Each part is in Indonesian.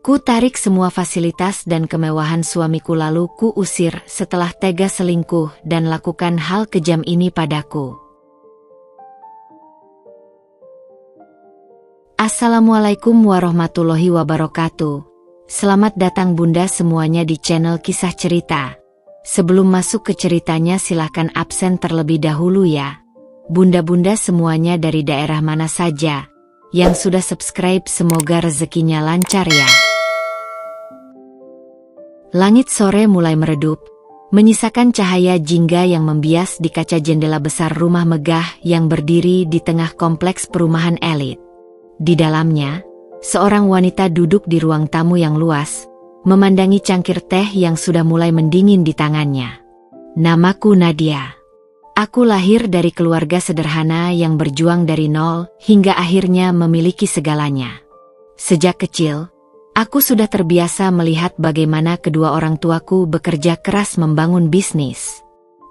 Ku tarik semua fasilitas dan kemewahan suamiku lalu ku usir setelah tega selingkuh dan lakukan hal kejam ini padaku. Assalamualaikum warahmatullahi wabarakatuh. Selamat datang bunda semuanya di channel Kisah Cerita. Sebelum masuk ke ceritanya silahkan absen terlebih dahulu ya. Bunda-bunda semuanya dari daerah mana saja yang sudah subscribe semoga rezekinya lancar ya. Langit sore mulai meredup, menyisakan cahaya jingga yang membias di kaca jendela besar rumah megah yang berdiri di tengah kompleks perumahan elit. Di dalamnya, seorang wanita duduk di ruang tamu yang luas, memandangi cangkir teh yang sudah mulai mendingin di tangannya. Namaku Nadia. Aku lahir dari keluarga sederhana yang berjuang dari nol hingga akhirnya memiliki segalanya. Sejak kecil, aku sudah terbiasa melihat bagaimana kedua orang tuaku bekerja keras membangun bisnis.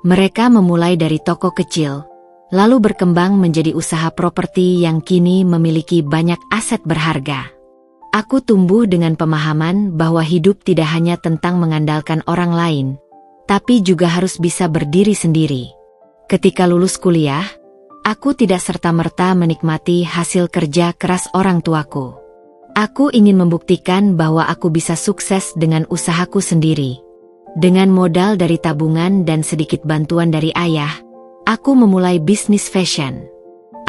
Mereka memulai dari toko kecil, lalu berkembang menjadi usaha properti yang kini memiliki banyak aset berharga. Aku tumbuh dengan pemahaman bahwa hidup tidak hanya tentang mengandalkan orang lain, tapi juga harus bisa berdiri sendiri. Ketika lulus kuliah, aku tidak serta-merta menikmati hasil kerja keras orang tuaku. Aku ingin membuktikan bahwa aku bisa sukses dengan usahaku sendiri. Dengan modal dari tabungan dan sedikit bantuan dari ayah, aku memulai bisnis fashion.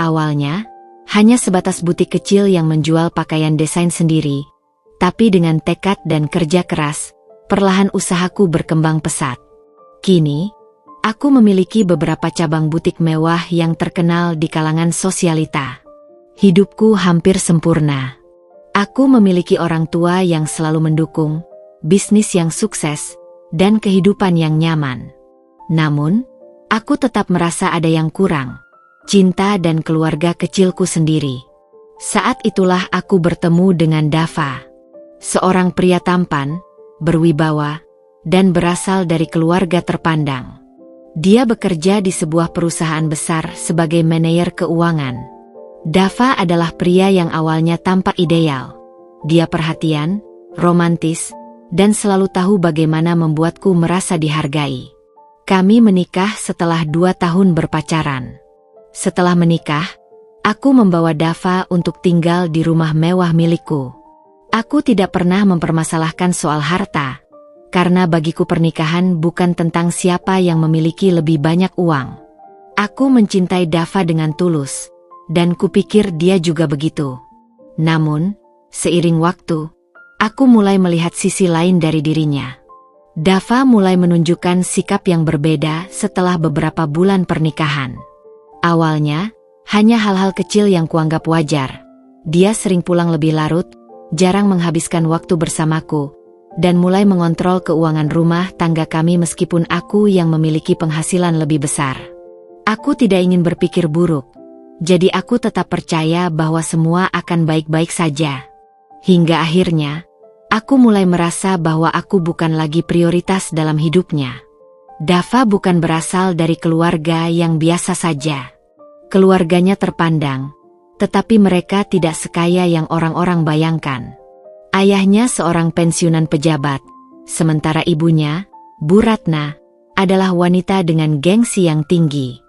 Awalnya, hanya sebatas butik kecil yang menjual pakaian desain sendiri, tapi dengan tekad dan kerja keras, perlahan usahaku berkembang pesat. Kini, aku memiliki beberapa cabang butik mewah yang terkenal di kalangan sosialita. Hidupku hampir sempurna. Aku memiliki orang tua yang selalu mendukung, bisnis yang sukses, dan kehidupan yang nyaman. Namun, aku tetap merasa ada yang kurang, cinta dan keluarga kecilku sendiri. Saat itulah aku bertemu dengan Dava, seorang pria tampan, berwibawa, dan berasal dari keluarga terpandang. Dia bekerja di sebuah perusahaan besar sebagai manajer keuangan. Dava adalah pria yang awalnya tampak ideal. Dia perhatian, romantis, dan selalu tahu bagaimana membuatku merasa dihargai. Kami menikah setelah 2 tahun berpacaran. Setelah menikah, aku membawa Dava untuk tinggal di rumah mewah milikku. Aku tidak pernah mempermasalahkan soal harta, karena bagiku pernikahan bukan tentang siapa yang memiliki lebih banyak uang. Aku mencintai Dava dengan tulus, dan kupikir dia juga begitu. Namun, seiring waktu, aku mulai melihat sisi lain dari dirinya. Dava mulai menunjukkan sikap yang berbeda setelah beberapa bulan pernikahan. Awalnya, hanya hal-hal kecil yang kuanggap wajar. Dia sering pulang lebih larut, jarang menghabiskan waktu bersamaku, dan mulai mengontrol keuangan rumah tangga kami meskipun aku yang memiliki penghasilan lebih besar. Aku tidak ingin berpikir buruk, jadi aku tetap percaya bahwa semua akan baik-baik saja. Hingga akhirnya, aku mulai merasa bahwa aku bukan lagi prioritas dalam hidupnya. Dava bukan berasal dari keluarga yang biasa saja. Keluarganya terpandang, tetapi mereka tidak sekaya yang orang-orang bayangkan. Ayahnya seorang pensiunan pejabat, sementara ibunya, Bu Ratna, adalah wanita dengan gengsi yang tinggi.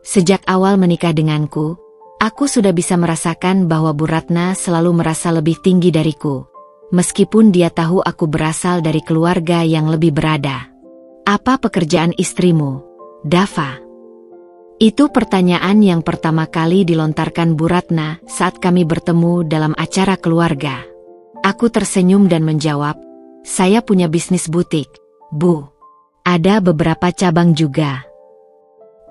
Sejak awal menikah denganku, aku sudah bisa merasakan bahwa Bu Ratna selalu merasa lebih tinggi dariku, meskipun dia tahu aku berasal dari keluarga yang lebih berada. Apa pekerjaan istrimu, Dava? Itu pertanyaan yang pertama kali dilontarkan Bu Ratna saat kami bertemu dalam acara keluarga. Aku tersenyum dan menjawab, saya punya bisnis butik, Bu. Ada beberapa cabang juga.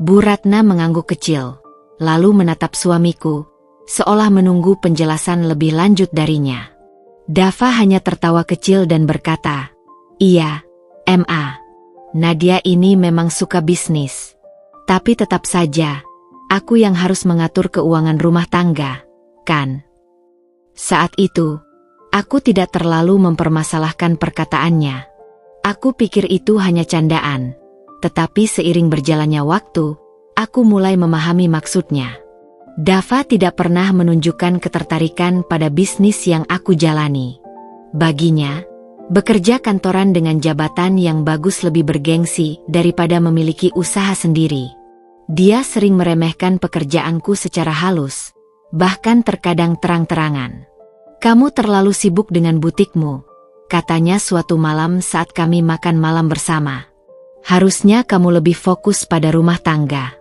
Bu Ratna mengangguk kecil, lalu menatap suamiku, seolah menunggu penjelasan lebih lanjut darinya. Dava hanya tertawa kecil dan berkata, iya, Ma. Nadia ini memang suka bisnis. Tapi tetap saja, aku yang harus mengatur keuangan rumah tangga, kan? Saat itu, aku tidak terlalu mempermasalahkan perkataannya. Aku pikir itu hanya candaan, tetapi seiring berjalannya waktu, aku mulai memahami maksudnya. Dava tidak pernah menunjukkan ketertarikan pada bisnis yang aku jalani. Baginya, bekerja kantoran dengan jabatan yang bagus lebih bergengsi daripada memiliki usaha sendiri. Dia sering meremehkan pekerjaanku secara halus, bahkan terkadang terang-terangan. "Kamu terlalu sibuk dengan butikmu," katanya suatu malam saat kami makan malam bersama. "Harusnya kamu lebih fokus pada rumah tangga."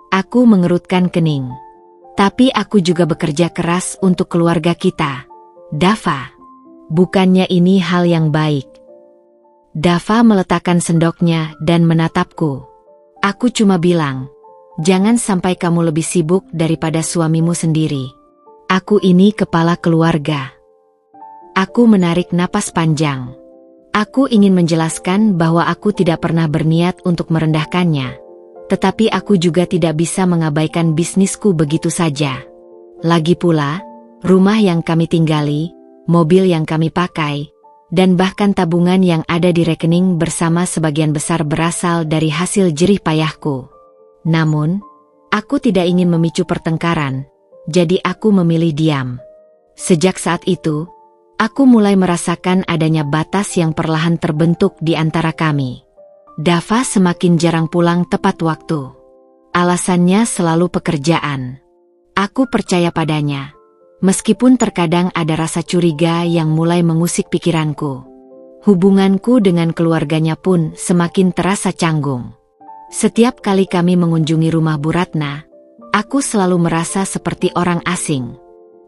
Aku mengerutkan kening. "Tapi aku juga bekerja keras untuk keluarga kita, Dava. Bukannya ini hal yang baik?" Dava meletakkan sendoknya dan menatapku. "Aku cuma bilang, jangan sampai kamu lebih sibuk daripada suamimu sendiri. Aku ini kepala keluarga." Aku menarik napas panjang. Aku ingin menjelaskan bahwa aku tidak pernah berniat untuk merendahkannya. Tetapi aku juga tidak bisa mengabaikan bisnisku begitu saja. Lagi pula, rumah yang kami tinggali, mobil yang kami pakai, dan bahkan tabungan yang ada di rekening bersama sebagian besar berasal dari hasil jerih payahku. Namun, aku tidak ingin memicu pertengkaran, jadi aku memilih diam. Sejak saat itu, aku mulai merasakan adanya batas yang perlahan terbentuk di antara kami. Dava semakin jarang pulang tepat waktu. Alasannya selalu pekerjaan. Aku percaya padanya. Meskipun terkadang ada rasa curiga yang mulai mengusik pikiranku. Hubunganku dengan keluarganya pun semakin terasa canggung. Setiap kali kami mengunjungi rumah Bu Ratna, aku selalu merasa seperti orang asing.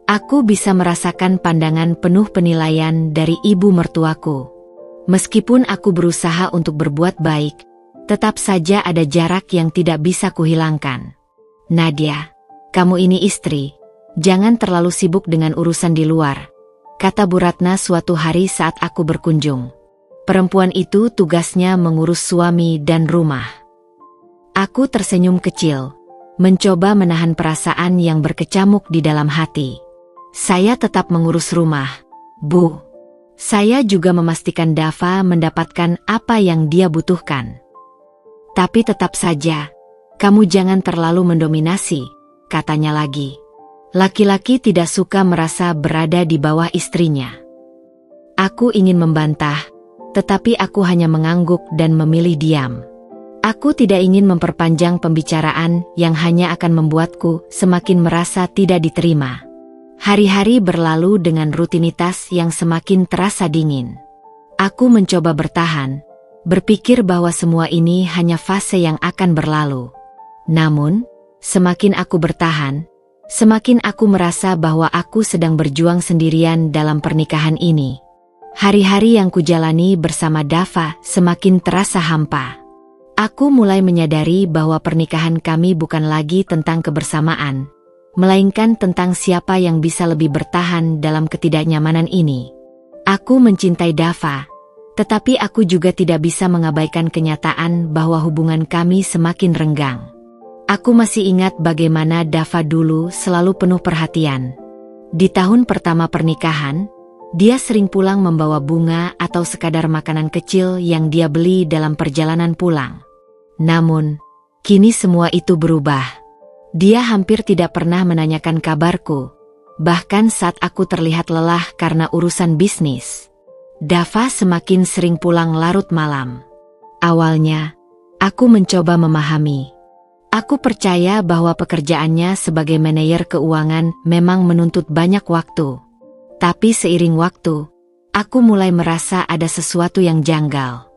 Aku bisa merasakan pandangan penuh penilaian dari ibu mertuaku. Meskipun aku berusaha untuk berbuat baik, tetap saja ada jarak yang tidak bisa kuhilangkan. "Nadia, kamu ini istri. Jangan terlalu sibuk dengan urusan di luar," kata Bu Ratna suatu hari saat aku berkunjung. Perempuan itu tugasnya mengurus suami dan rumah. Aku tersenyum kecil, mencoba menahan perasaan yang berkecamuk di dalam hati. "Saya tetap mengurus rumah, Bu. Saya juga memastikan Dava mendapatkan apa yang dia butuhkan. Tapi tetap saja, kamu jangan terlalu mendominasi," katanya lagi. Laki-laki tidak suka merasa berada di bawah istrinya. Aku ingin membantah, tetapi aku hanya mengangguk dan memilih diam. Aku tidak ingin memperpanjang pembicaraan yang hanya akan membuatku semakin merasa tidak diterima. Hari-hari berlalu dengan rutinitas yang semakin terasa dingin. Aku mencoba bertahan, berpikir bahwa semua ini hanya fase yang akan berlalu. Namun, semakin aku bertahan, semakin aku merasa bahwa aku sedang berjuang sendirian dalam pernikahan ini. Hari-hari yang kujalani bersama Dava semakin terasa hampa. Aku mulai menyadari bahwa pernikahan kami bukan lagi tentang kebersamaan, melainkan tentang siapa yang bisa lebih bertahan dalam ketidaknyamanan ini. Aku mencintai Dava, tetapi aku juga tidak bisa mengabaikan kenyataan bahwa hubungan kami semakin renggang. Aku masih ingat bagaimana Dava dulu selalu penuh perhatian. Di tahun pertama pernikahan, dia sering pulang membawa bunga atau sekadar makanan kecil yang dia beli dalam perjalanan pulang. Namun, kini semua itu berubah. Dia hampir tidak pernah menanyakan kabarku, bahkan saat aku terlihat lelah karena urusan bisnis. Dava semakin sering pulang larut malam. Awalnya, aku mencoba memahami. Aku percaya bahwa pekerjaannya sebagai manajer keuangan memang menuntut banyak waktu. Tapi seiring waktu, aku mulai merasa ada sesuatu yang janggal.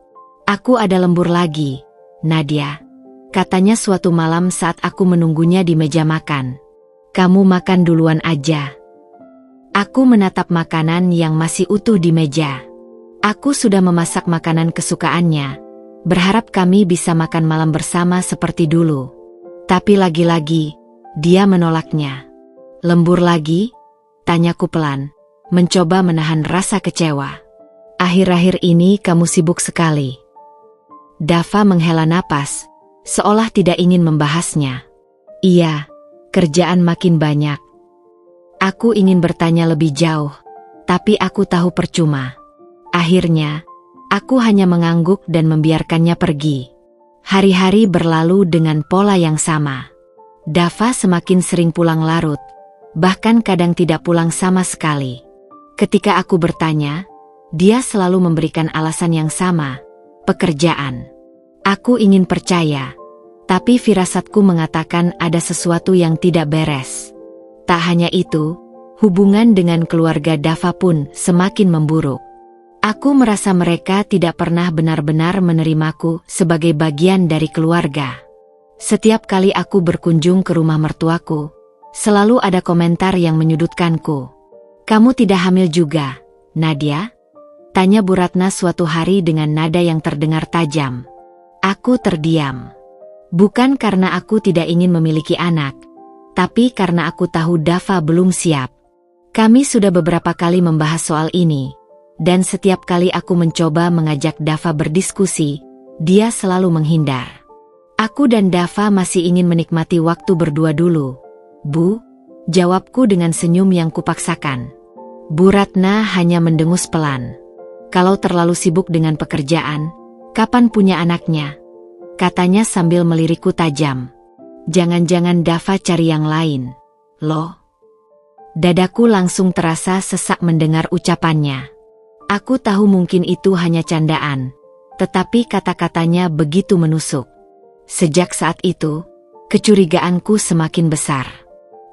"Aku ada lembur lagi, Nadia," katanya suatu malam saat aku menunggunya di meja makan. "Kamu makan duluan aja." Aku menatap makanan yang masih utuh di meja. Aku sudah memasak makanan kesukaannya, berharap kami bisa makan malam bersama seperti dulu. Tapi lagi-lagi, dia menolaknya. "Lembur lagi?" tanyaku pelan, mencoba menahan rasa kecewa. "Akhir-akhir ini kamu sibuk sekali." Dava menghela napas, seolah tidak ingin membahasnya. "Iya, kerjaan makin banyak." Aku ingin bertanya lebih jauh, tapi aku tahu percuma. Akhirnya, aku hanya mengangguk dan membiarkannya pergi. Hari-hari berlalu dengan pola yang sama. Dava semakin sering pulang larut, bahkan kadang tidak pulang sama sekali. Ketika aku bertanya, dia selalu memberikan alasan yang sama, pekerjaan. Aku ingin percaya, tapi firasatku mengatakan ada sesuatu yang tidak beres. Tak hanya itu, hubungan dengan keluarga Dava pun semakin memburuk. Aku merasa mereka tidak pernah benar-benar menerimaku sebagai bagian dari keluarga. Setiap kali aku berkunjung ke rumah mertuaku, selalu ada komentar yang menyudutkanku. "Kamu tidak hamil juga, Nadia?" tanya Bu Ratna suatu hari dengan nada yang terdengar tajam. Aku terdiam. Bukan karena aku tidak ingin memiliki anak, tapi karena aku tahu Dava belum siap. Kami sudah beberapa kali membahas soal ini, dan setiap kali aku mencoba mengajak Dava berdiskusi, dia selalu menghindar. Aku dan Dava masih ingin menikmati waktu berdua dulu, Bu, jawabku dengan senyum yang kupaksakan. Bu Ratna hanya mendengus pelan. Kalau terlalu sibuk dengan pekerjaan, kapan punya anaknya? Katanya sambil melirikku tajam. Jangan-jangan Dava cari yang lain, loh. Dadaku langsung terasa sesak mendengar ucapannya. Aku tahu mungkin itu hanya candaan, tetapi kata-katanya begitu menusuk. Sejak saat itu, kecurigaanku semakin besar.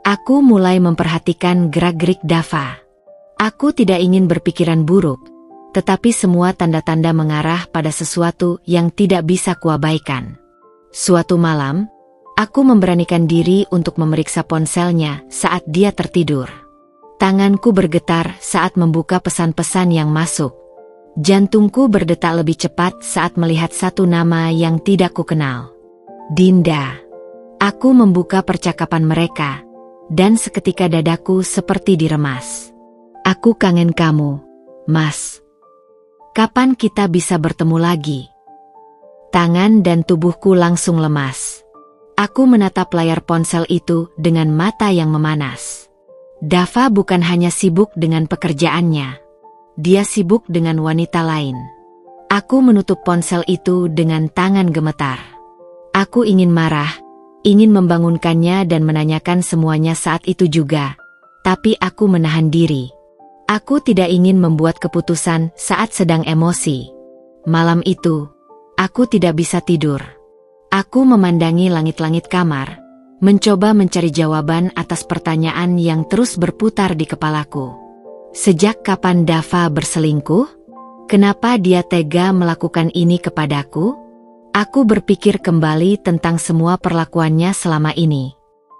Aku mulai memperhatikan gerak-gerik Dava. Aku tidak ingin berpikiran buruk, tetapi semua tanda-tanda mengarah pada sesuatu yang tidak bisa kuabaikan. Suatu malam, aku memberanikan diri untuk memeriksa ponselnya saat dia tertidur. Tanganku bergetar saat membuka pesan-pesan yang masuk. Jantungku berdetak lebih cepat saat melihat satu nama yang tidak kukenal. Dinda. Aku membuka percakapan mereka, dan seketika dadaku seperti diremas. Aku kangen kamu, Mas. Kapan kita bisa bertemu lagi? Tangan dan tubuhku langsung lemas. Aku menatap layar ponsel itu dengan mata yang memanas. Dava bukan hanya sibuk dengan pekerjaannya. Dia sibuk dengan wanita lain. Aku menutup ponsel itu dengan tangan gemetar. Aku ingin marah, ingin membangunkannya dan menanyakan semuanya saat itu juga. Tapi aku menahan diri. Aku tidak ingin membuat keputusan saat sedang emosi. Malam itu, aku tidak bisa tidur. Aku memandangi langit-langit kamar, mencoba mencari jawaban atas pertanyaan yang terus berputar di kepalaku. Sejak kapan Dava berselingkuh? Kenapa dia tega melakukan ini kepadaku? Aku berpikir kembali tentang semua perlakuannya selama ini.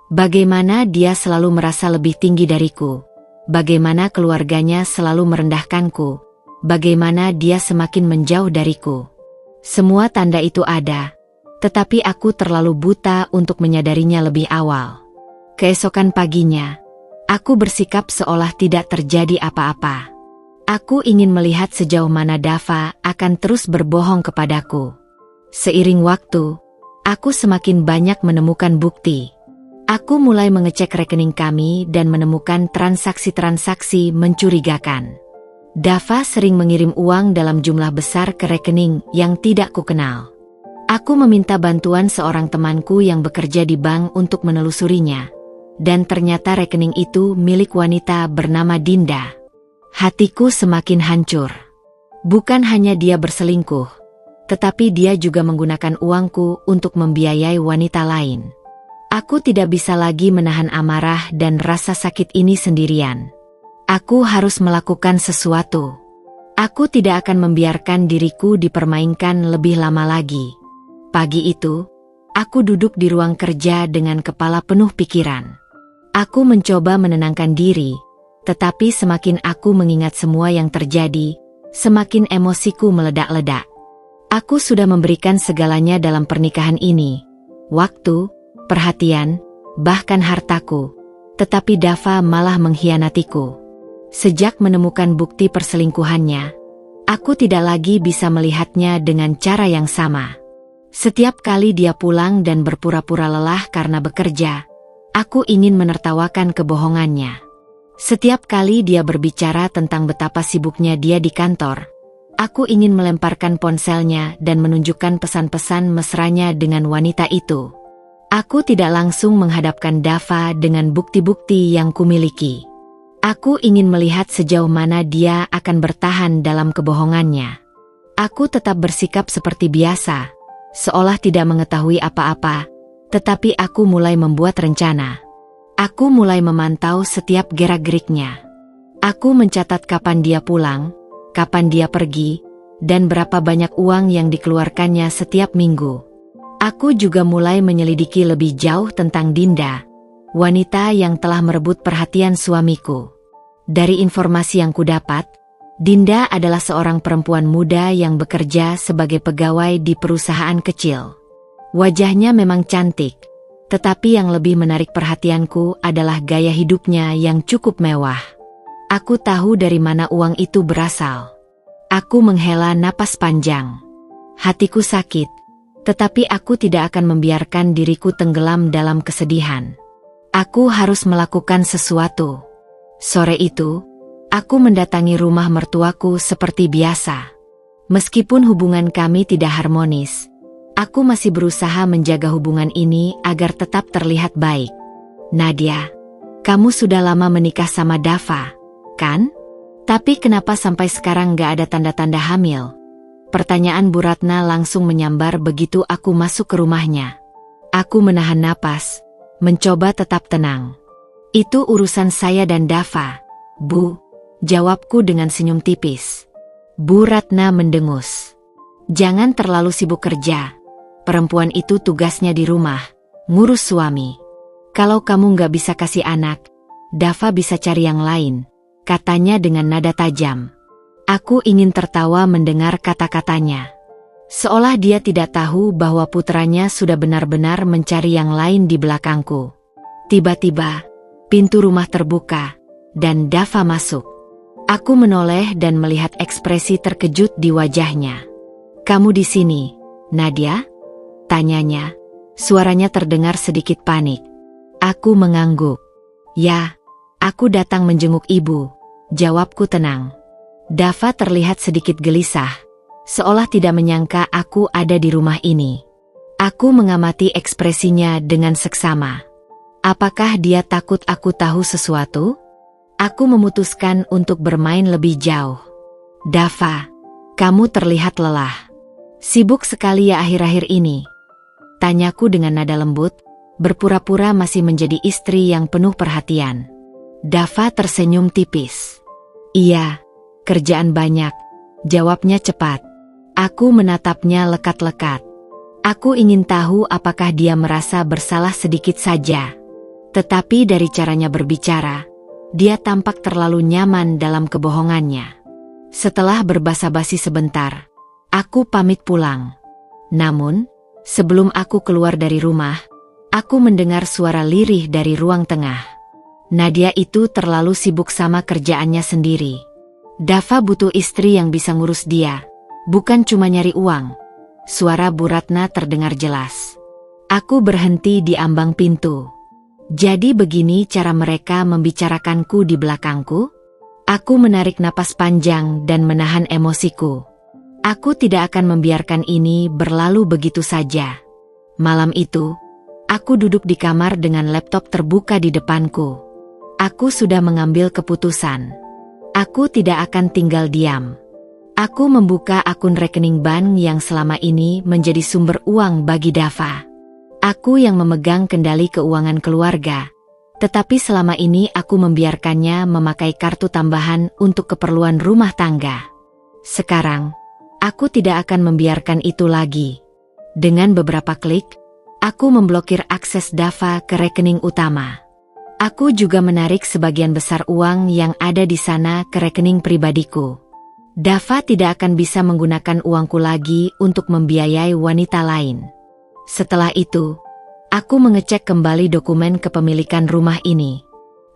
Bagaimana dia selalu merasa lebih tinggi dariku. Bagaimana keluarganya selalu merendahkanku. Bagaimana dia semakin menjauh dariku. Semua tanda itu ada, tetapi aku terlalu buta untuk menyadarinya lebih awal. Keesokan paginya, aku bersikap seolah tidak terjadi apa-apa. Aku ingin melihat sejauh mana Dava akan terus berbohong kepadaku. Seiring waktu, aku semakin banyak menemukan bukti. Aku mulai mengecek rekening kami dan menemukan transaksi-transaksi mencurigakan. Dava sering mengirim uang dalam jumlah besar ke rekening yang tidak kukenal. Aku meminta bantuan seorang temanku yang bekerja di bank untuk menelusurinya, dan ternyata rekening itu milik wanita bernama Dinda. Hatiku semakin hancur. Bukan hanya dia berselingkuh, tetapi dia juga menggunakan uangku untuk membiayai wanita lain. Aku tidak bisa lagi menahan amarah dan rasa sakit ini sendirian. Aku harus melakukan sesuatu. Aku tidak akan membiarkan diriku dipermainkan lebih lama lagi. Pagi itu, aku duduk di ruang kerja dengan kepala penuh pikiran. Aku mencoba menenangkan diri, tetapi semakin aku mengingat semua yang terjadi, semakin emosiku meledak-ledak. Aku sudah memberikan segalanya dalam pernikahan ini. Waktu, perhatian, bahkan hartaku. Tetapi Dava malah mengkhianatiku. Sejak menemukan bukti perselingkuhannya, aku tidak lagi bisa melihatnya dengan cara yang sama. Setiap kali dia pulang dan berpura-pura lelah karena bekerja, aku ingin menertawakan kebohongannya. Setiap kali dia berbicara tentang betapa sibuknya dia di kantor, aku ingin melemparkan ponselnya dan menunjukkan pesan-pesan mesranya dengan wanita itu. Aku tidak langsung menghadapkan Dava dengan bukti-bukti yang kumiliki. Aku ingin melihat sejauh mana dia akan bertahan dalam kebohongannya. Aku tetap bersikap seperti biasa, seolah tidak mengetahui apa-apa, tetapi aku mulai membuat rencana. Aku mulai memantau setiap gerak-geriknya. Aku mencatat kapan dia pulang, kapan dia pergi, dan berapa banyak uang yang dikeluarkannya setiap minggu. Aku juga mulai menyelidiki lebih jauh tentang Dinda, wanita yang telah merebut perhatian suamiku. Dari informasi yang kudapat, Dinda adalah seorang perempuan muda yang bekerja sebagai pegawai di perusahaan kecil. Wajahnya memang cantik, tetapi yang lebih menarik perhatianku adalah gaya hidupnya yang cukup mewah. Aku tahu dari mana uang itu berasal. Aku menghela napas panjang. Hatiku sakit, tetapi aku tidak akan membiarkan diriku tenggelam dalam kesedihan. Aku harus melakukan sesuatu. Sore itu, aku mendatangi rumah mertuaku seperti biasa. Meskipun hubungan kami tidak harmonis, aku masih berusaha menjaga hubungan ini agar tetap terlihat baik. Nadia, kamu sudah lama menikah sama Dava, kan? Tapi kenapa sampai sekarang gak ada tanda-tanda hamil? Pertanyaan Bu Ratna langsung menyambar begitu aku masuk ke rumahnya. Aku menahan napas, mencoba tetap tenang. Itu urusan saya dan Dava, Bu, jawabku dengan senyum tipis. Bu Ratna mendengus. Jangan terlalu sibuk kerja. Perempuan itu tugasnya di rumah, ngurus suami. Kalau kamu gak bisa kasih anak, Dava bisa cari yang lain, katanya dengan nada tajam. Aku ingin tertawa mendengar kata-katanya. Seolah dia tidak tahu bahwa putranya sudah benar-benar mencari yang lain di belakangku. Tiba-tiba, pintu rumah terbuka, dan Dava masuk. Aku menoleh dan melihat ekspresi terkejut di wajahnya. "Kamu di sini, Nadia?" tanyanya. Suaranya terdengar sedikit panik. Aku mengangguk. "Ya, aku datang menjenguk ibu," jawabku tenang. Dava terlihat sedikit gelisah, seolah tidak menyangka aku ada di rumah ini. Aku mengamati ekspresinya dengan seksama. Apakah dia takut aku tahu sesuatu? Aku memutuskan untuk bermain lebih jauh. "Dava, kamu terlihat lelah. Sibuk sekali ya akhir-akhir ini?" tanyaku dengan nada lembut, berpura-pura masih menjadi istri yang penuh perhatian. Dava tersenyum tipis. "Iya, kerjaan banyak," jawabnya cepat. Aku menatapnya lekat-lekat. Aku ingin tahu apakah dia merasa bersalah sedikit saja. Tetapi dari caranya berbicara, dia tampak terlalu nyaman dalam kebohongannya. Setelah berbasa-basi sebentar, aku pamit pulang. Namun, sebelum aku keluar dari rumah, aku mendengar suara lirih dari ruang tengah. Nadia itu terlalu sibuk sama kerjaannya sendiri. Dava butuh istri yang bisa ngurus dia, bukan cuma nyari uang. Suara Bu Ratna terdengar jelas. Aku berhenti di ambang pintu. Jadi begini cara mereka membicarakanku di belakangku? Aku menarik napas panjang dan menahan emosiku. Aku tidak akan membiarkan ini berlalu begitu saja. Malam itu, aku duduk di kamar dengan laptop terbuka di depanku. Aku sudah mengambil keputusan. Aku tidak akan tinggal diam. Aku membuka akun rekening bank yang selama ini menjadi sumber uang bagi Dava. Aku yang memegang kendali keuangan keluarga, tetapi selama ini aku membiarkannya memakai kartu tambahan untuk keperluan rumah tangga. Sekarang, aku tidak akan membiarkan itu lagi. Dengan beberapa klik, aku memblokir akses Dava ke rekening utama. Aku juga menarik sebagian besar uang yang ada di sana ke rekening pribadiku. Dava tidak akan bisa menggunakan uangku lagi untuk membiayai wanita lain. Setelah itu, aku mengecek kembali dokumen kepemilikan rumah ini.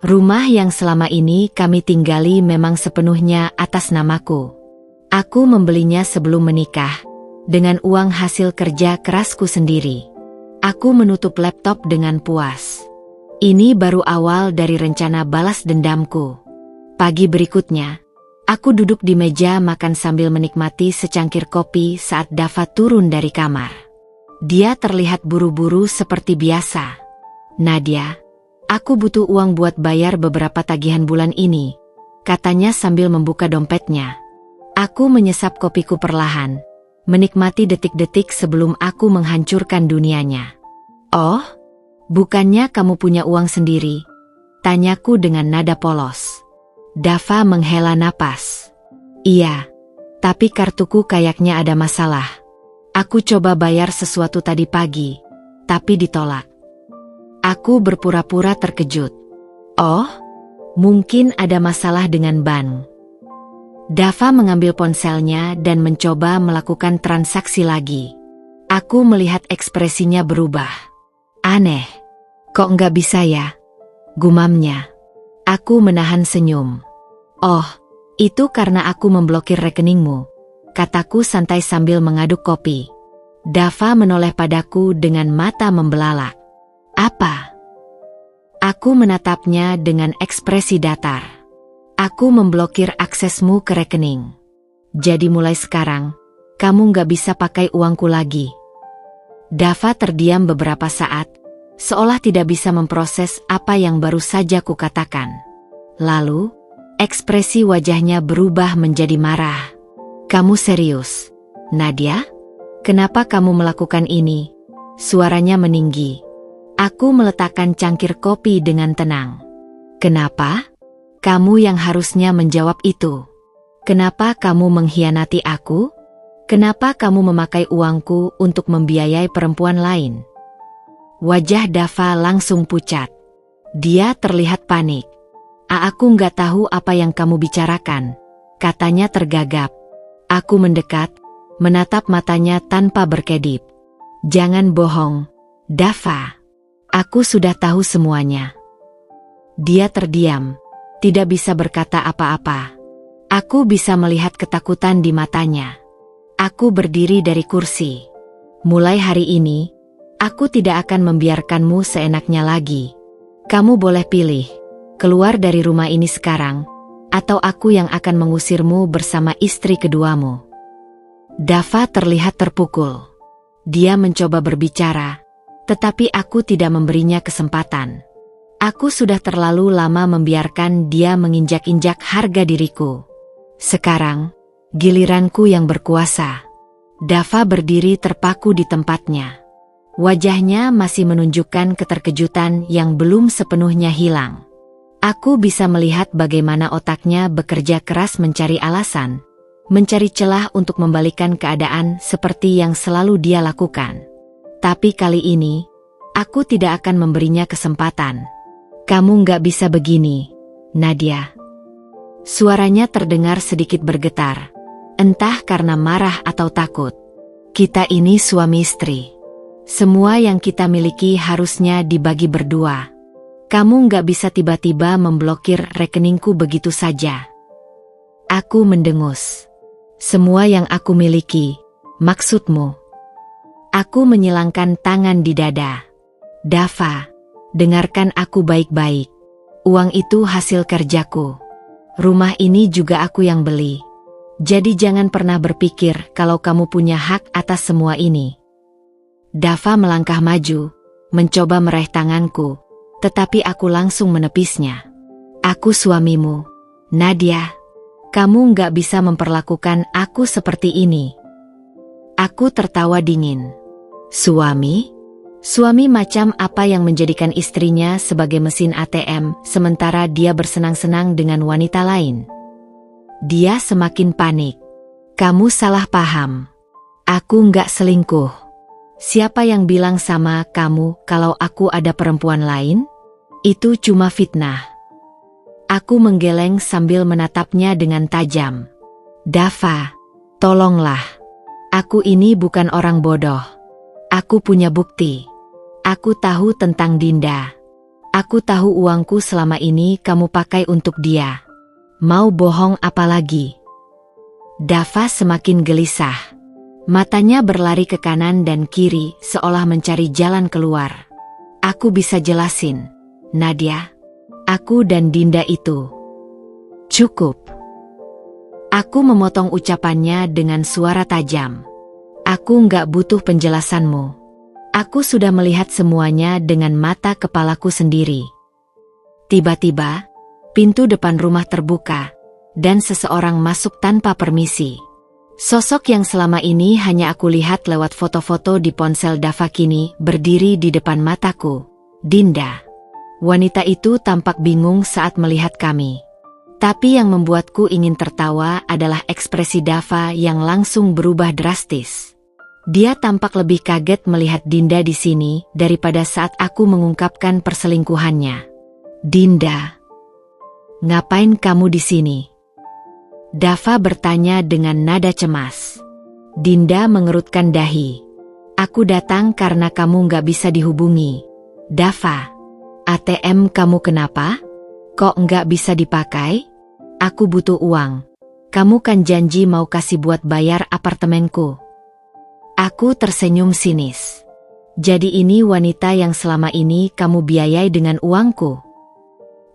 Rumah yang selama ini kami tinggali memang sepenuhnya atas namaku. Aku membelinya sebelum menikah, dengan uang hasil kerja kerasku sendiri. Aku menutup laptop dengan puas. Ini baru awal dari rencana balas dendamku. Pagi berikutnya, aku duduk di meja makan sambil menikmati secangkir kopi saat Dava turun dari kamar. Dia terlihat buru-buru seperti biasa. "Nadia, Aku butuh uang buat bayar beberapa tagihan bulan ini, katanya sambil membuka dompetnya. Aku menyesap kopiku perlahan, menikmati detik-detik sebelum aku menghancurkan dunianya. Oh, bukannya kamu punya uang sendiri? Tanyaku dengan nada polos. Dava menghela napas. Iya, tapi kartuku kayaknya ada masalah. Aku coba bayar sesuatu tadi pagi, tapi ditolak. Aku berpura-pura terkejut. Oh, mungkin ada masalah dengan bank. Dava mengambil ponselnya dan mencoba melakukan transaksi lagi. Aku melihat ekspresinya berubah. Aneh, kok nggak bisa ya? Gumamnya. Aku menahan senyum. Oh, itu karena aku memblokir rekeningmu, kataku santai sambil mengaduk kopi. Dava menoleh padaku dengan mata membelalak. Apa? Aku menatapnya dengan ekspresi datar. Aku memblokir aksesmu ke rekening. Jadi mulai sekarang, kamu nggak bisa pakai uangku lagi. Dava terdiam beberapa saat, seolah tidak bisa memproses apa yang baru saja kukatakan. Lalu, ekspresi wajahnya berubah menjadi marah. Kamu serius, Nadia? Kenapa kamu melakukan ini? Suaranya meninggi. Aku meletakkan cangkir kopi dengan tenang. Kenapa? Kamu yang harusnya menjawab itu. Kenapa kamu mengkhianati aku? Kenapa kamu memakai uangku untuk membiayai perempuan lain? Wajah Dava langsung pucat. Dia terlihat panik. Aku nggak tahu apa yang kamu bicarakan, katanya tergagap. Aku mendekat, menatap matanya tanpa berkedip. Jangan bohong, Dava. Aku sudah tahu semuanya. Dia terdiam. Tidak bisa berkata apa-apa. Aku bisa melihat ketakutan di matanya. Aku berdiri dari kursi. Mulai hari ini, aku tidak akan membiarkanmu seenaknya lagi. Kamu boleh pilih, keluar dari rumah ini sekarang, atau aku yang akan mengusirmu bersama istri keduamu. Dava terlihat terpukul. Dia mencoba berbicara, tetapi aku tidak memberinya kesempatan. Aku sudah terlalu lama membiarkan dia menginjak-injak harga diriku. Sekarang, giliranku yang berkuasa. Dava berdiri terpaku di tempatnya. Wajahnya masih menunjukkan keterkejutan yang belum sepenuhnya hilang. Aku bisa melihat bagaimana otaknya bekerja keras mencari alasan, mencari celah untuk membalikan keadaan seperti yang selalu dia lakukan. Tapi kali ini, aku tidak akan memberinya kesempatan. Kamu nggak bisa begini, Nadia. Suaranya terdengar sedikit bergetar, entah karena marah atau takut. Kita ini suami istri. Semua yang kita miliki harusnya dibagi berdua. Kamu nggak bisa tiba-tiba memblokir rekeningku begitu saja. Aku mendengus. Semua yang aku miliki, maksudmu? Aku menyilangkan tangan di dada. Dava, dengarkan aku baik-baik. Uang itu hasil kerjaku. Rumah ini juga aku yang beli. Jadi jangan pernah berpikir kalau kamu punya hak atas semua ini. Dava melangkah maju, mencoba meraih tanganku, tetapi aku langsung menepisnya. Aku suamimu, Nadia. Kamu nggak bisa memperlakukan aku seperti ini. Aku tertawa dingin. Suami? Suami macam apa yang menjadikan istrinya sebagai mesin ATM sementara dia bersenang-senang dengan wanita lain? Dia semakin panik. Kamu salah paham. Aku nggak selingkuh. Siapa yang bilang sama kamu kalau aku ada perempuan lain? Itu cuma fitnah. Aku menggeleng sambil menatapnya dengan tajam. Dava, tolonglah. Aku ini bukan orang bodoh. Aku punya bukti. Aku tahu tentang Dinda. Aku tahu uangku selama ini kamu pakai untuk dia. Mau bohong apa lagi? Dava semakin gelisah. Matanya berlari ke kanan dan kiri seolah mencari jalan keluar. Aku bisa jelasin, Nadia. Aku dan Dinda itu. Cukup. Aku memotong ucapannya dengan suara tajam. Aku nggak butuh penjelasanmu. Aku sudah melihat semuanya dengan mata kepalaku sendiri. Tiba-tiba, pintu depan rumah terbuka, dan seseorang masuk tanpa permisi. Sosok yang selama ini hanya aku lihat lewat foto-foto di ponsel Dava kini berdiri di depan mataku. Dinda. Wanita itu tampak bingung saat melihat kami. Tapi yang membuatku ingin tertawa adalah ekspresi Dava yang langsung berubah drastis. Dia tampak lebih kaget melihat Dinda di sini daripada saat aku mengungkapkan perselingkuhannya. Dinda, ngapain kamu di sini? Dava bertanya dengan nada cemas. Dinda mengerutkan dahi. Aku datang karena kamu nggak bisa dihubungi. Dava, ATM kamu kenapa? Kok nggak bisa dipakai? Aku butuh uang. Kamu kan janji mau kasih buat bayar apartemenku. Aku tersenyum sinis. Jadi ini wanita yang selama ini kamu biayai dengan uangku?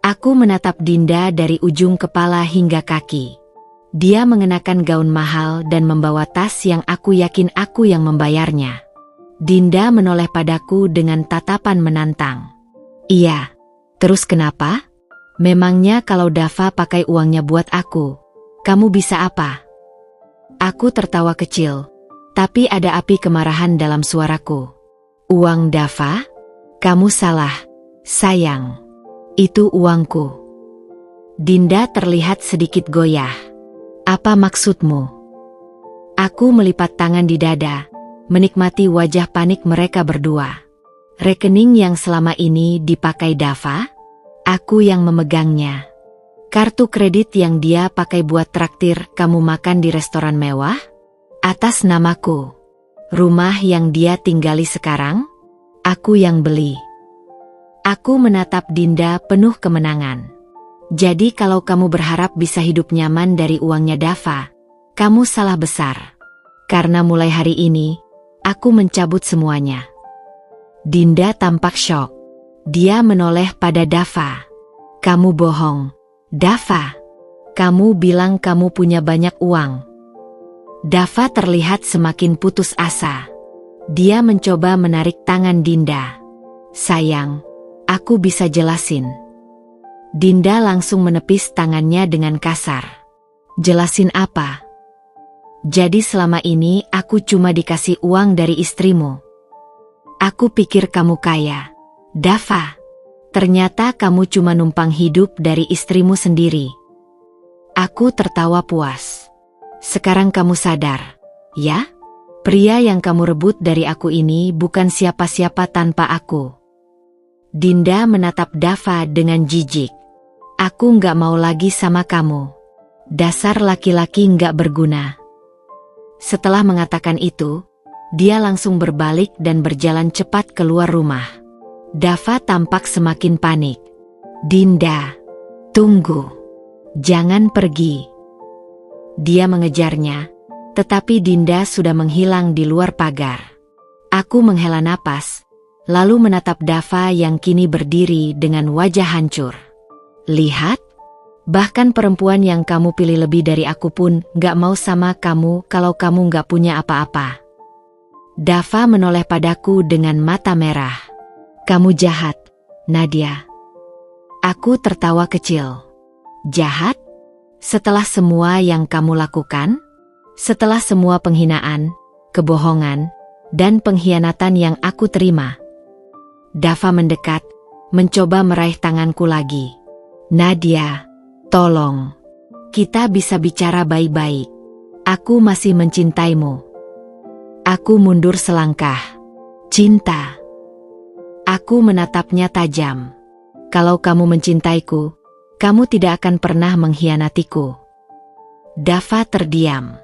Aku menatap Dinda dari ujung kepala hingga kaki. Dia mengenakan gaun mahal dan membawa tas yang aku yakin aku yang membayarnya. Dinda menoleh padaku dengan tatapan menantang. Iya, terus kenapa? Memangnya kalau Dava pakai uangnya buat aku, kamu bisa apa? Aku tertawa kecil, tapi ada api kemarahan dalam suaraku. Uang Dava? Kamu salah, sayang. Itu uangku. Dinda terlihat sedikit goyah. Apa maksudmu? Aku melipat tangan di dada, menikmati wajah panik mereka berdua. Rekening yang selama ini dipakai Dava? Aku yang memegangnya. Kartu kredit yang dia pakai buat traktir kamu makan di restoran mewah? Atas namaku. Rumah yang dia tinggali sekarang? Aku yang beli. Aku menatap Dinda penuh kemenangan. Jadi kalau kamu berharap bisa hidup nyaman dari uangnya Dava, kamu salah besar. Karena mulai hari ini, aku mencabut semuanya. Dinda tampak syok. Dia menoleh pada Dava. Kamu bohong. Dava, kamu bilang kamu punya banyak uang. Dava terlihat semakin putus asa. Dia mencoba menarik tangan Dinda. Sayang, aku bisa jelasin. Dinda langsung menepis tangannya dengan kasar. Jelasin apa? Jadi selama ini aku cuma dikasih uang dari istrimu. Aku pikir kamu kaya. Dava, ternyata kamu cuma numpang hidup dari istrimu sendiri. Aku tertawa puas. Sekarang kamu sadar, ya? Pria yang kamu rebut dari aku ini bukan siapa-siapa tanpa aku. Dinda menatap Dava dengan jijik. Aku nggak mau lagi sama kamu. Dasar laki-laki nggak berguna. Setelah mengatakan itu, dia langsung berbalik dan berjalan cepat keluar rumah. Dava tampak semakin panik. Dinda, tunggu. Jangan pergi. Dia mengejarnya, tetapi Dinda sudah menghilang di luar pagar. Aku menghela napas, lalu menatap Dava yang kini berdiri dengan wajah hancur. Lihat, bahkan perempuan yang kamu pilih lebih dari aku pun gak mau sama kamu kalau kamu gak punya apa-apa. Dava menoleh padaku dengan mata merah. Kamu jahat, Nadia. Aku tertawa kecil. Jahat? Setelah semua yang kamu lakukan? Setelah semua penghinaan, kebohongan, dan pengkhianatan yang aku terima? Dava mendekat, mencoba meraih tanganku lagi. Nadia, tolong. Kita bisa bicara baik-baik. Aku masih mencintaimu. Aku mundur selangkah. Cinta. Aku menatapnya tajam. Kalau kamu mencintaiku, kamu tidak akan pernah mengkhianatiku. Dava terdiam.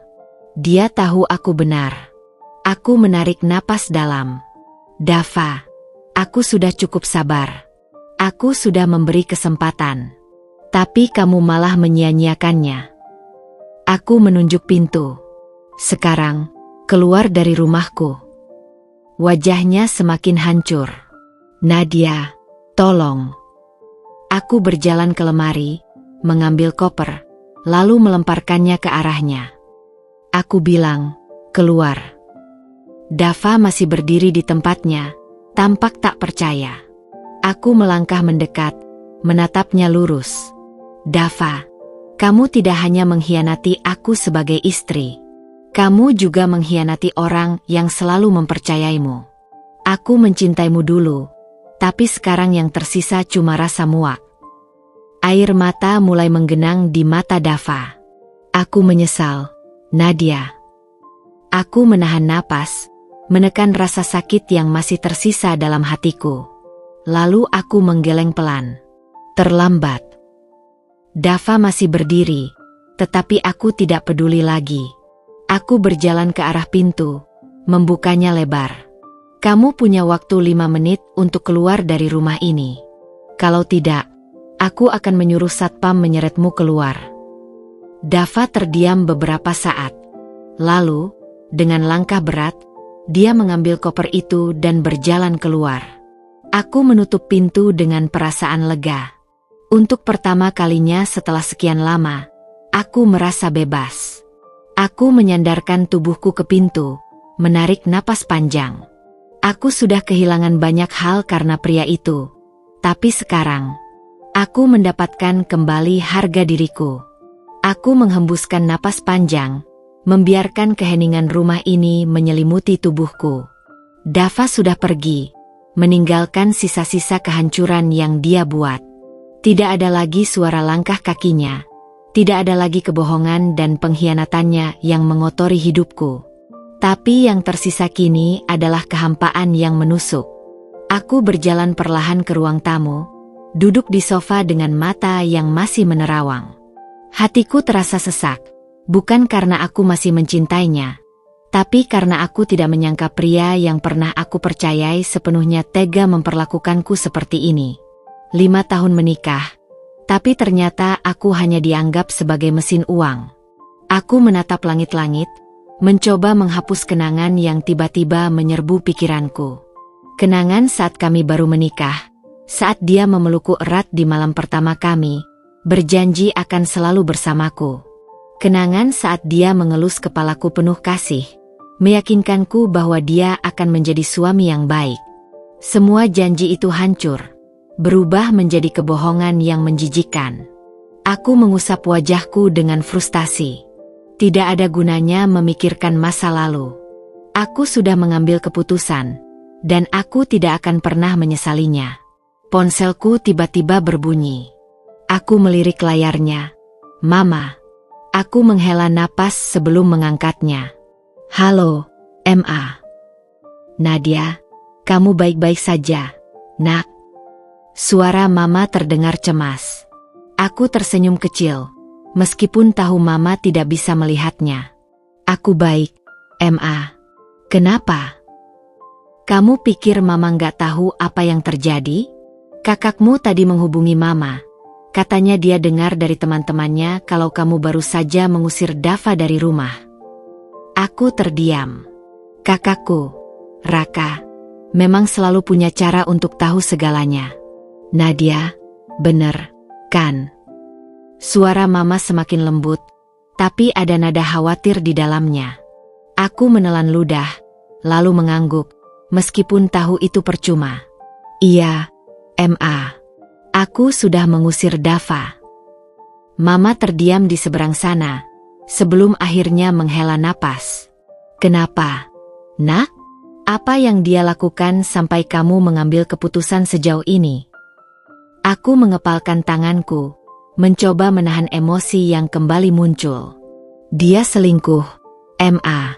Dia tahu aku benar. Aku menarik napas dalam. Dava, aku sudah cukup sabar. Aku sudah memberi kesempatan. Tapi kamu malah menyia-nyiakannya. Aku menunjuk pintu. Sekarang, keluar dari rumahku. Wajahnya semakin hancur. Nadia, tolong. Aku berjalan ke lemari, mengambil koper, lalu melemparkannya ke arahnya. Aku bilang, keluar. Dava masih berdiri di tempatnya, tampak tak percaya. Aku melangkah mendekat, menatapnya lurus. Dava, kamu tidak hanya mengkhianati aku sebagai istri. Kamu juga mengkhianati orang yang selalu mempercayaimu. Aku mencintaimu dulu, tapi sekarang yang tersisa cuma rasa muak. Air mata mulai menggenang di mata Dava. Aku menyesal, Nadia. Aku menahan napas, menekan rasa sakit yang masih tersisa dalam hatiku. Lalu aku menggeleng pelan. Terlambat. Dava masih berdiri, tetapi aku tidak peduli lagi. Aku berjalan ke arah pintu, membukanya lebar. Kamu punya waktu 5 menit untuk keluar dari rumah ini. Kalau tidak, aku akan menyuruh satpam menyeretmu keluar. Dava terdiam beberapa saat. Lalu, dengan langkah berat, dia mengambil koper itu dan berjalan keluar. Aku menutup pintu dengan perasaan lega. Untuk pertama kalinya setelah sekian lama, aku merasa bebas. Aku menyandarkan tubuhku ke pintu, menarik napas panjang. Aku sudah kehilangan banyak hal karena pria itu. Tapi sekarang, aku mendapatkan kembali harga diriku. Aku menghembuskan napas panjang, membiarkan keheningan rumah ini menyelimuti tubuhku. Dava sudah pergi, meninggalkan sisa-sisa kehancuran yang dia buat. Tidak ada lagi suara langkah kakinya. Tidak ada lagi kebohongan dan pengkhianatannya yang mengotori hidupku. Tapi yang tersisa kini adalah kehampaan yang menusuk. Aku berjalan perlahan ke ruang tamu, duduk di sofa dengan mata yang masih menerawang. Hatiku terasa sesak, bukan karena aku masih mencintainya, tapi karena aku tidak menyangka pria yang pernah aku percayai sepenuhnya tega memperlakukanku seperti ini. 5 tahun menikah, tapi ternyata aku hanya dianggap sebagai mesin uang. Aku menatap langit-langit, mencoba menghapus kenangan yang tiba-tiba menyerbu pikiranku. Kenangan saat kami baru menikah, saat dia memelukku erat di malam pertama kami, berjanji akan selalu bersamaku. Kenangan saat dia mengelus kepalaku penuh kasih, meyakinkanku bahwa dia akan menjadi suami yang baik. Semua janji itu hancur, berubah menjadi kebohongan yang menjijikkan. Aku mengusap wajahku dengan frustasi. Tidak ada gunanya memikirkan masa lalu. Aku sudah mengambil keputusan, dan aku tidak akan pernah menyesalinya. Ponselku tiba-tiba berbunyi. Aku melirik layarnya. Mama. Aku menghela napas sebelum mengangkatnya. Halo, Ma. Nadia, kamu baik-baik saja, nak? Suara Mama terdengar cemas. Aku tersenyum kecil, meskipun tahu Mama tidak bisa melihatnya. Aku baik, Ma. Kenapa? Kamu pikir Mama nggak tahu apa yang terjadi? Kakakmu tadi menghubungi Mama. Katanya dia dengar dari teman-temannya kalau kamu baru saja mengusir Dava dari rumah. Aku terdiam. Kakakku, Raka, memang selalu punya cara untuk tahu segalanya. Nadia, bener, kan? Suara Mama semakin lembut, tapi ada nada khawatir di dalamnya. Aku menelan ludah, lalu mengangguk, meskipun tahu itu percuma. Iya, Ma. Aku sudah mengusir Dava. Mama terdiam di seberang sana, sebelum akhirnya menghela napas. Kenapa? Nak? Apa yang dia lakukan sampai kamu mengambil keputusan sejauh ini? Aku mengepalkan tanganku, mencoba menahan emosi yang kembali muncul. Dia selingkuh, Ma.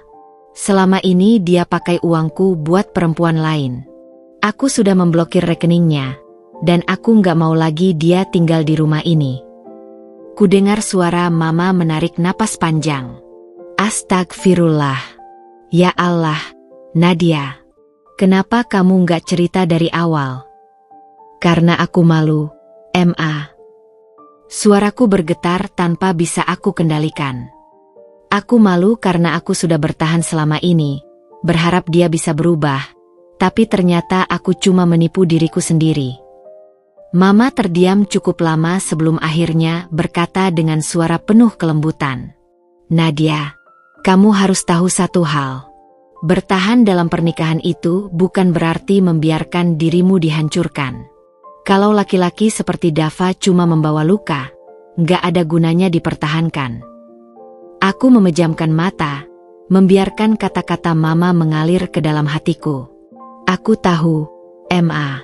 Selama ini dia pakai uangku buat perempuan lain. Aku sudah memblokir rekeningnya, dan aku nggak mau lagi dia tinggal di rumah ini. Kudengar suara Mama menarik napas panjang. Astagfirullah. Ya Allah, Nadia. Kenapa kamu nggak cerita dari awal? Karena aku malu, Ma. Suaraku bergetar tanpa bisa aku kendalikan. Aku malu karena aku sudah bertahan selama ini, berharap dia bisa berubah, tapi ternyata aku cuma menipu diriku sendiri. Mama terdiam cukup lama sebelum akhirnya berkata dengan suara penuh kelembutan. Nadia, kamu harus tahu satu hal. Bertahan dalam pernikahan itu bukan berarti membiarkan dirimu dihancurkan. Kalau laki-laki seperti Dava cuma membawa luka, nggak ada gunanya dipertahankan. Aku memejamkan mata, membiarkan kata-kata mama mengalir ke dalam hatiku. Aku tahu, Ma.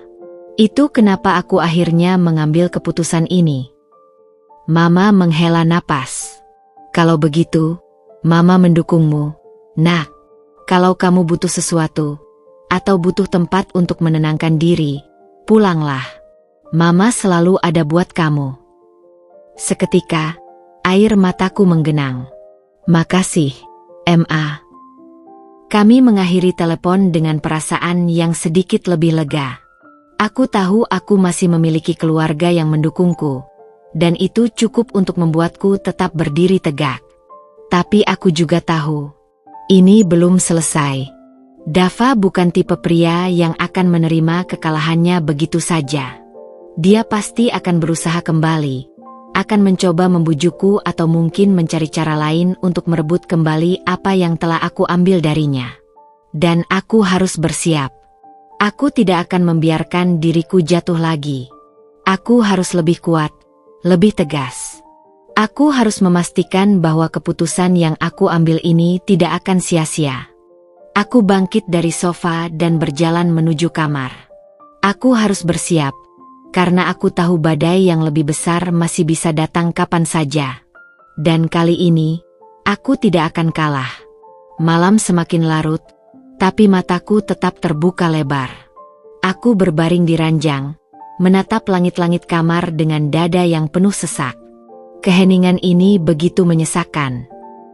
Itu kenapa aku akhirnya mengambil keputusan ini. Mama menghela napas. Kalau begitu, Mama mendukungmu. Nak, kalau kamu butuh sesuatu, atau butuh tempat untuk menenangkan diri, pulanglah. Mama selalu ada buat kamu. Seketika, air mataku menggenang. Makasih, Ma. Kami mengakhiri telepon dengan perasaan yang sedikit lebih lega. Aku tahu aku masih memiliki keluarga yang mendukungku, dan itu cukup untuk membuatku tetap berdiri tegak. Tapi aku juga tahu, ini belum selesai. Dava bukan tipe pria yang akan menerima kekalahannya begitu saja. Dia pasti akan berusaha kembali, akan mencoba membujukku atau mungkin mencari cara lain untuk merebut kembali apa yang telah aku ambil darinya. Dan aku harus bersiap. Aku tidak akan membiarkan diriku jatuh lagi. Aku harus lebih kuat, lebih tegas. Aku harus memastikan bahwa keputusan yang aku ambil ini tidak akan sia-sia. Aku bangkit dari sofa dan berjalan menuju kamar. Aku harus bersiap, karena aku tahu badai yang lebih besar masih bisa datang kapan saja. Dan kali ini, aku tidak akan kalah. Malam semakin larut, tapi mataku tetap terbuka lebar. Aku berbaring di ranjang, menatap langit-langit kamar dengan dada yang penuh sesak. Keheningan ini begitu menyesakkan.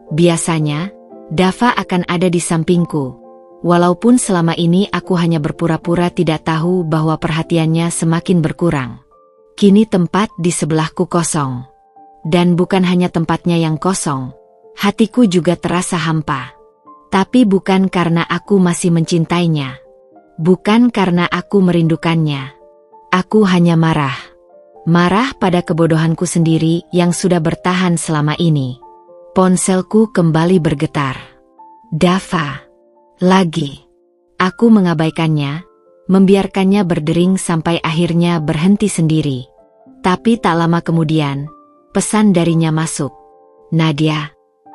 Biasanya, Dava akan ada di sampingku, walaupun selama ini aku hanya berpura-pura tidak tahu bahwa perhatiannya semakin berkurang. Kini tempat di sebelahku kosong. Dan bukan hanya tempatnya yang kosong, hatiku juga terasa hampa. Tapi bukan karena aku masih mencintainya. Bukan karena aku merindukannya. Aku hanya marah. Marah pada kebodohanku sendiri yang sudah bertahan selama ini. Ponselku kembali bergetar. Dava. Lagi. Aku mengabaikannya, membiarkannya berdering sampai akhirnya berhenti sendiri. Tapi tak lama kemudian, pesan darinya masuk. Nadia,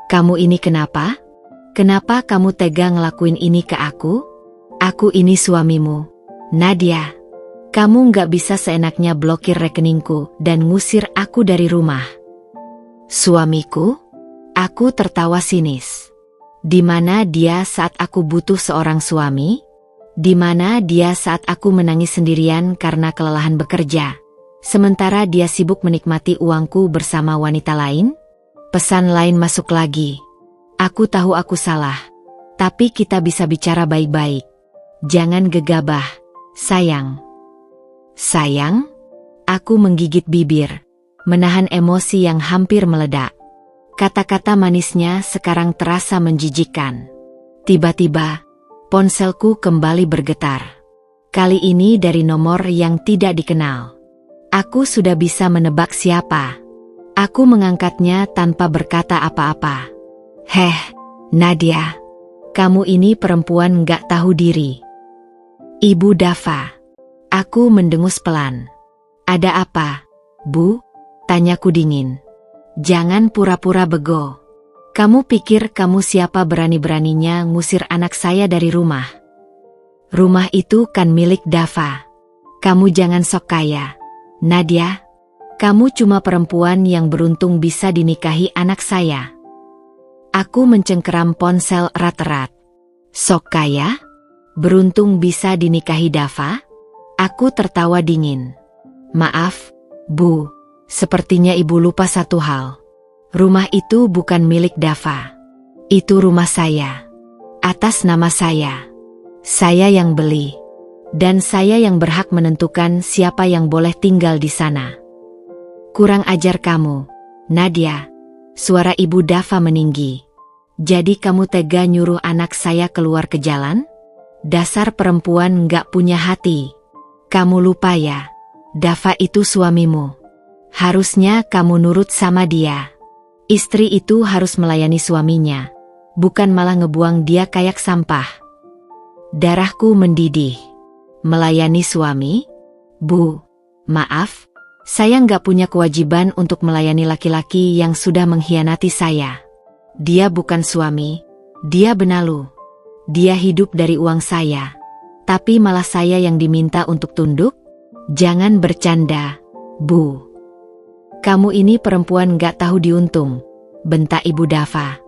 kamu ini kenapa? Kenapa kamu tega ngelakuin ini ke aku? Aku ini suamimu. Nadia, kamu nggak bisa seenaknya blokir rekeningku dan ngusir aku dari rumah. Suamiku? Aku tertawa sinis. Di mana dia saat aku butuh seorang suami? Di mana dia saat aku menangis sendirian karena kelelahan bekerja? Sementara dia sibuk menikmati uangku bersama wanita lain? Pesan lain masuk lagi. Aku tahu aku salah, tapi kita bisa bicara baik-baik. Jangan gegabah, sayang. Sayang? Aku menggigit bibir, menahan emosi yang hampir meledak. Kata-kata manisnya sekarang terasa menjijikkan. Tiba-tiba, ponselku kembali bergetar. Kali ini dari nomor yang tidak dikenal. Aku sudah bisa menebak siapa. Aku mengangkatnya tanpa berkata apa-apa. Heh, Nadia, kamu ini perempuan nggak tahu diri. Ibu Dava. Aku mendengus pelan. Ada apa, Bu? Tanyaku dingin. Jangan pura-pura bego. Kamu pikir kamu siapa berani-beraninya ngusir anak saya dari rumah? Rumah itu kan milik Dava. Kamu jangan sok kaya. Nadia, kamu cuma perempuan yang beruntung bisa dinikahi anak saya. Aku mencengkeram ponsel erat-erat. Sok kaya? Beruntung bisa dinikahi Dava? Aku tertawa dingin. Maaf, Bu, sepertinya Ibu lupa satu hal. Rumah itu bukan milik Dava. Itu rumah saya. Atas nama saya. Saya yang beli. Dan saya yang berhak menentukan siapa yang boleh tinggal di sana. Kurang ajar kamu, Nadia. Suara Ibu Dava meninggi. Jadi kamu tega nyuruh anak saya keluar ke jalan? Dasar perempuan nggak punya hati. Kamu lupa ya, Dava itu suamimu. Harusnya kamu nurut sama dia. Istri itu harus melayani suaminya, bukan malah ngebuang dia kayak sampah. Darahku mendidih. Melayani suami? Bu, Maaf, saya nggak punya kewajiban untuk melayani laki-laki yang sudah mengkhianati saya. Dia bukan suami, dia benalu. Dia hidup dari uang saya. Tapi malah saya yang diminta untuk tunduk? Jangan bercanda, Bu. Kamu ini perempuan nggak tahu diuntung, bentak Ibu Dava.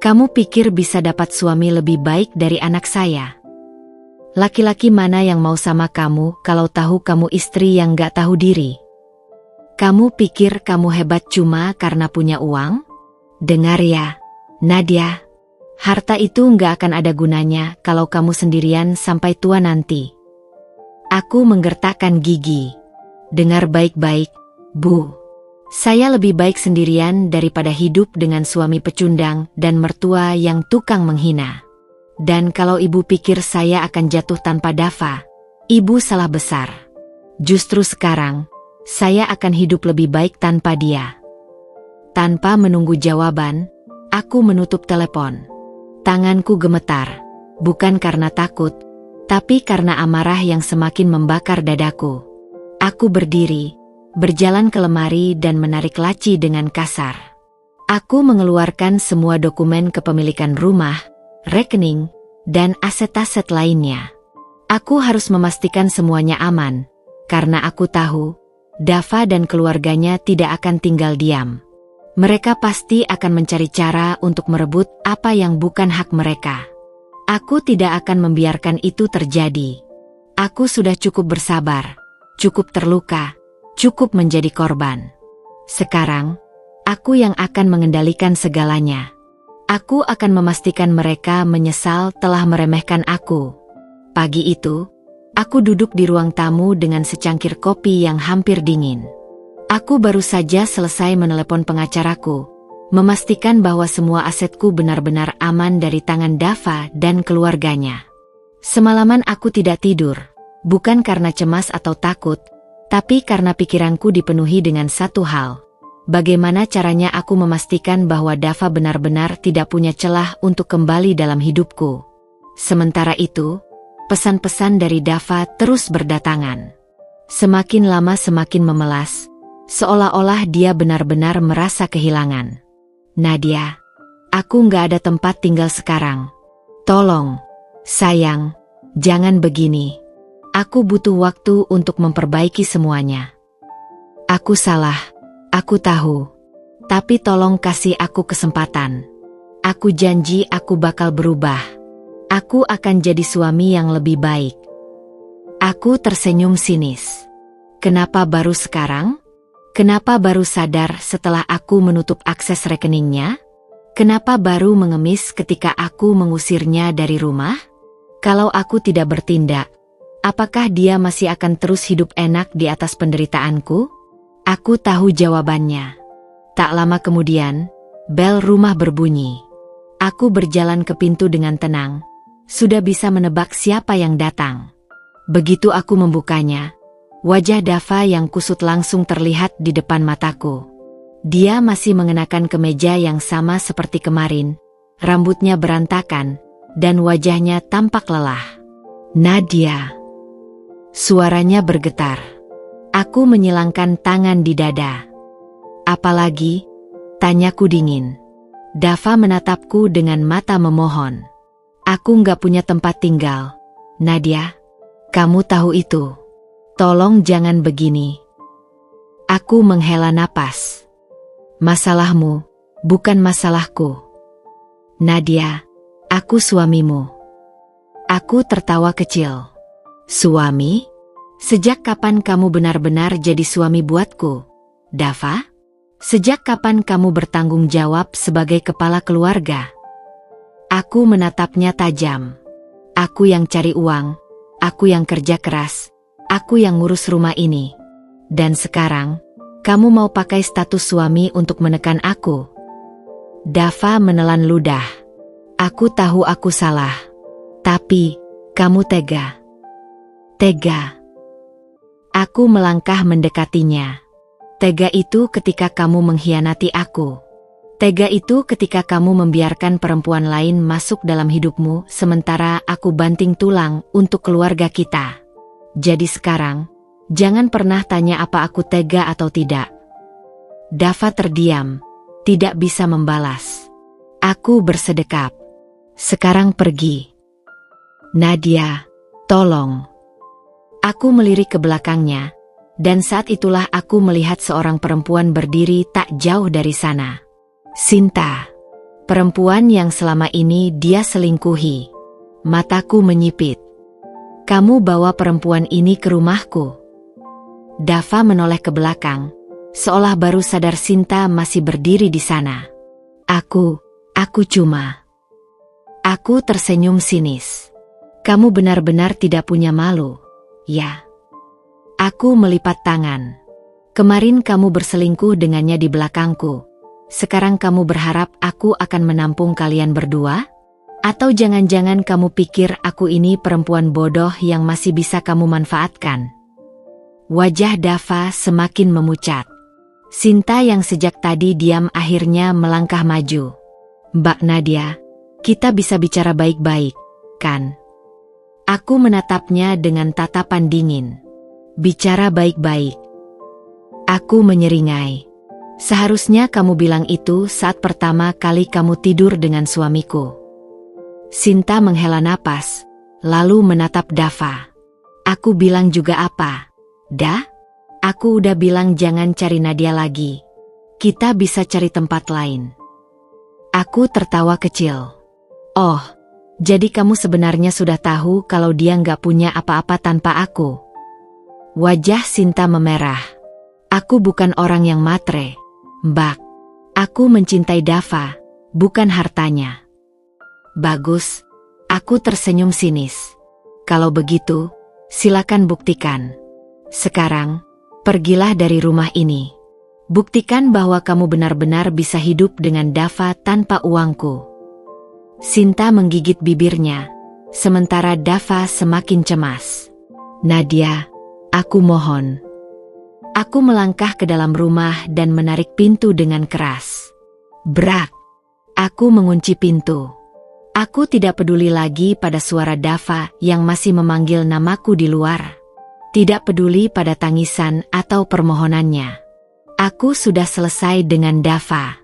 Kamu pikir bisa dapat suami lebih baik dari anak saya? Laki-laki mana yang mau sama kamu kalau tahu kamu istri yang gak tahu diri? Kamu pikir kamu hebat cuma karena punya uang? Dengar ya, Nadia. Harta itu gak akan ada gunanya kalau kamu sendirian sampai tua nanti. Aku menggertakkan gigi. Dengar baik-baik, Bu. Saya lebih baik sendirian daripada hidup dengan suami pecundang dan mertua yang tukang menghina. Dan kalau ibu pikir saya akan jatuh tanpa Dava, ibu salah besar. Justru sekarang, saya akan hidup lebih baik tanpa dia. Tanpa menunggu jawaban, aku menutup telepon. Tanganku gemetar, bukan karena takut, tapi karena amarah yang semakin membakar dadaku. Aku berdiri, berjalan ke lemari dan menarik laci dengan kasar. Aku mengeluarkan semua dokumen kepemilikan rumah, rekening, dan aset-aset lainnya. Aku harus memastikan semuanya aman, karena aku tahu, Dava dan keluarganya tidak akan tinggal diam. Mereka pasti akan mencari cara untuk merebut apa yang bukan hak mereka. Aku tidak akan membiarkan itu terjadi. Aku sudah cukup bersabar, cukup terluka, cukup menjadi korban. Sekarang, aku yang akan mengendalikan segalanya. Aku akan memastikan mereka menyesal telah meremehkan aku. Pagi itu, aku duduk di ruang tamu dengan secangkir kopi yang hampir dingin. Aku baru saja selesai menelepon pengacaraku, memastikan bahwa semua asetku benar-benar aman dari tangan Dava dan keluarganya. Semalaman aku tidak tidur, bukan karena cemas atau takut, tapi karena pikiranku dipenuhi dengan satu hal. Bagaimana caranya aku memastikan bahwa Dava benar-benar tidak punya celah untuk kembali dalam hidupku. Sementara itu, pesan-pesan dari Dava terus berdatangan. Semakin lama semakin memelas, seolah-olah dia benar-benar merasa kehilangan. Nadia, aku nggak ada tempat tinggal sekarang. Tolong, sayang, jangan begini. Aku butuh waktu untuk memperbaiki semuanya. Aku salah. Aku tahu, tapi tolong kasih aku kesempatan. Aku janji aku bakal berubah. Aku akan jadi suami yang lebih baik. Aku tersenyum sinis. Kenapa baru sekarang? Kenapa baru sadar setelah aku menutup akses rekeningnya? Kenapa baru mengemis ketika aku mengusirnya dari rumah? Kalau aku tidak bertindak, apakah dia masih akan terus hidup enak di atas penderitaanku? Aku tahu jawabannya. Tak lama kemudian, bel rumah berbunyi. Aku berjalan ke pintu dengan tenang, sudah bisa menebak siapa yang datang. Begitu aku membukanya, wajah Dava yang kusut langsung terlihat di depan mataku. Dia masih mengenakan kemeja yang sama seperti kemarin, rambutnya berantakan, dan wajahnya tampak lelah. Nadia. Suaranya bergetar. Aku menyilangkan tangan di dada. Apalagi? Tanyaku dingin. Dava menatapku dengan mata memohon. Aku nggak punya tempat tinggal. Nadia, kamu tahu itu. Tolong jangan begini. Aku menghela napas. Masalahmu, bukan masalahku. Nadia, aku suamimu. Aku tertawa kecil. Suami? Sejak kapan kamu benar-benar jadi suami buatku, Dava? Sejak kapan kamu bertanggung jawab sebagai kepala keluarga? Aku menatapnya tajam. Aku yang cari uang, aku yang kerja keras, aku yang ngurus rumah ini. Dan sekarang, kamu mau pakai status suami untuk menekan aku? Dava menelan ludah. Aku tahu aku salah. Tapi, kamu tega. Tega. Aku melangkah mendekatinya. Tega itu ketika kamu mengkhianati aku. Tega itu ketika kamu membiarkan perempuan lain masuk dalam hidupmu sementara aku banting tulang untuk keluarga kita. Jadi sekarang, Jangan pernah tanya apa aku tega atau tidak. Dava terdiam, tidak bisa membalas. Aku bersedekap. Sekarang pergi. Nadia, tolong. Aku melirik ke belakangnya, dan saat itulah aku melihat seorang perempuan berdiri tak jauh dari sana. Sinta. Perempuan yang selama ini dia selingkuhi. Mataku menyipit. Kamu bawa perempuan ini ke rumahku. Dava menoleh ke belakang, seolah baru sadar Sinta masih berdiri di sana. Aku tersenyum sinis. Kamu benar-benar tidak punya malu, ya? Aku melipat tangan. Kemarin kamu berselingkuh dengannya di belakangku. Sekarang kamu berharap aku akan menampung kalian berdua? Atau jangan-jangan kamu pikir aku ini perempuan bodoh yang masih bisa kamu manfaatkan? Wajah Dava semakin memucat. Sinta yang sejak tadi diam akhirnya melangkah maju. Mbak Nadia, kita bisa bicara baik-baik, kan? Aku menatapnya dengan tatapan dingin. Bicara baik-baik. Aku menyeringai. Seharusnya kamu bilang itu saat pertama kali kamu tidur dengan suamiku. Sinta menghela napas, lalu menatap Dava. Aku bilang juga apa? Dah? Aku udah bilang jangan cari Nadia lagi. Kita bisa cari tempat lain. Aku tertawa kecil. Oh, jadi kamu sebenarnya sudah tahu kalau dia nggak punya apa-apa tanpa aku. Wajah Sinta memerah. Aku bukan orang yang matre, Mbak. Aku mencintai Dava, bukan hartanya. Bagus, aku tersenyum sinis. Kalau begitu, silakan buktikan. Sekarang, pergilah dari rumah ini. Buktikan bahwa kamu benar-benar bisa hidup dengan Dava tanpa uangku. Sinta menggigit bibirnya, sementara Dava semakin cemas. Nadia, aku mohon. Aku melangkah ke dalam rumah dan menarik pintu dengan keras. Brak! Aku mengunci pintu. Aku tidak peduli lagi pada suara Dava yang masih memanggil namaku di luar. Tidak peduli pada tangisan atau permohonannya. Aku sudah selesai dengan Dava.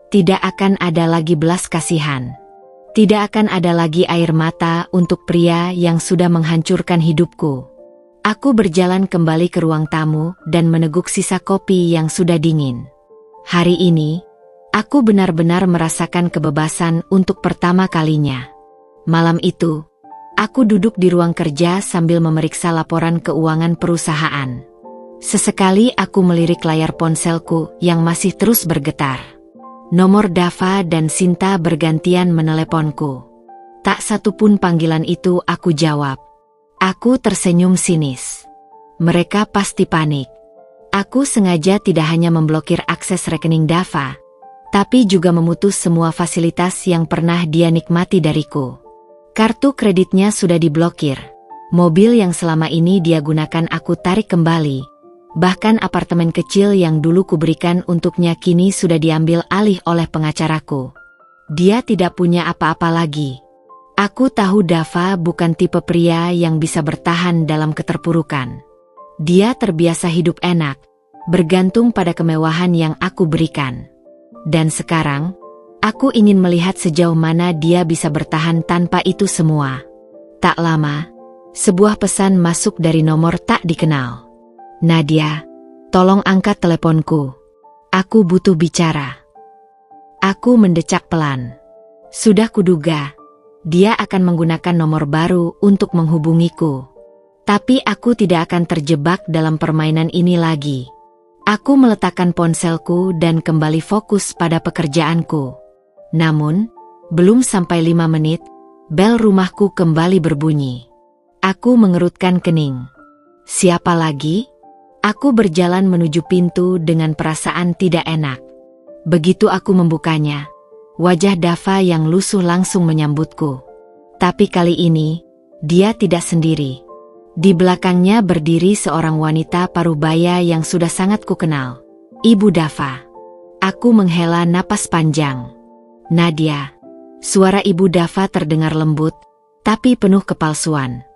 Tidak akan ada lagi belas kasihan. Tidak akan ada lagi air mata untuk pria yang sudah menghancurkan hidupku. Aku berjalan kembali ke ruang tamu dan meneguk sisa kopi yang sudah dingin. Hari ini, aku benar-benar merasakan kebebasan untuk pertama kalinya. Malam itu, aku duduk di ruang kerja sambil memeriksa laporan keuangan perusahaan. Sesekali aku melirik layar ponselku yang masih terus bergetar. Nomor Dava dan Sinta bergantian meneleponku. Tak satupun panggilan itu aku jawab. Aku tersenyum sinis. Mereka pasti panik. Aku sengaja tidak hanya memblokir akses rekening Dava, tapi juga memutus semua fasilitas yang pernah dia nikmati dariku. Kartu kreditnya sudah diblokir. Mobil yang selama ini dia gunakan aku tarik kembali. Bahkan apartemen kecil yang dulu kuberikan untuknya kini sudah diambil alih oleh pengacaraku. Dia tidak punya apa-apa lagi. Aku tahu Dava bukan tipe pria yang bisa bertahan dalam keterpurukan. Dia terbiasa hidup enak, bergantung pada kemewahan yang aku berikan. Dan sekarang, aku ingin melihat sejauh mana dia bisa bertahan tanpa itu semua. Tak lama, sebuah pesan masuk dari nomor tak dikenal. Nadia, tolong angkat teleponku. Aku butuh bicara. Aku mendecak pelan. Sudah kuduga, dia akan menggunakan nomor baru untuk menghubungiku. Tapi aku tidak akan terjebak dalam permainan ini lagi. Aku meletakkan ponselku dan kembali fokus pada pekerjaanku. Namun, belum sampai 5 menit, bel rumahku kembali berbunyi. Aku mengerutkan kening. Siapa lagi? Aku berjalan menuju pintu dengan perasaan tidak enak. Begitu aku membukanya, wajah Dava yang lusuh langsung menyambutku. Tapi kali ini, dia tidak sendiri. Di belakangnya berdiri seorang wanita parubaya yang sudah sangat kukenal. Ibu Dava. Aku menghela napas panjang. Nadia. Suara Ibu Dava terdengar lembut, tapi penuh kepalsuan.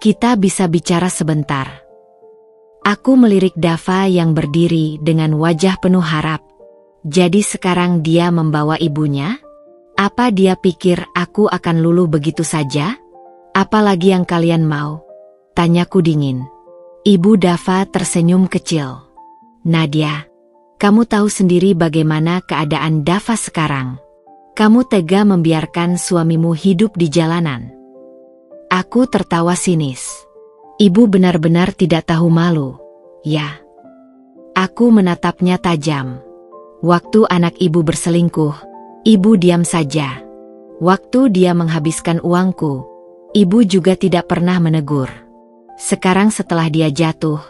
Kita bisa bicara sebentar. Aku melirik Dava yang berdiri dengan wajah penuh harap. Jadi sekarang dia membawa ibunya? Apa dia pikir aku akan luluh begitu saja? Apalagi yang kalian mau? Tanyaku dingin. Ibu Dava tersenyum kecil. Nadia, kamu tahu sendiri bagaimana keadaan Dava sekarang. Kamu tega membiarkan suamimu hidup di jalanan. Aku tertawa sinis. Ibu benar-benar tidak tahu malu, ya. Aku menatapnya tajam. Waktu anak ibu berselingkuh, ibu diam saja. Waktu dia menghabiskan uangku, ibu juga tidak pernah menegur. Sekarang setelah dia jatuh,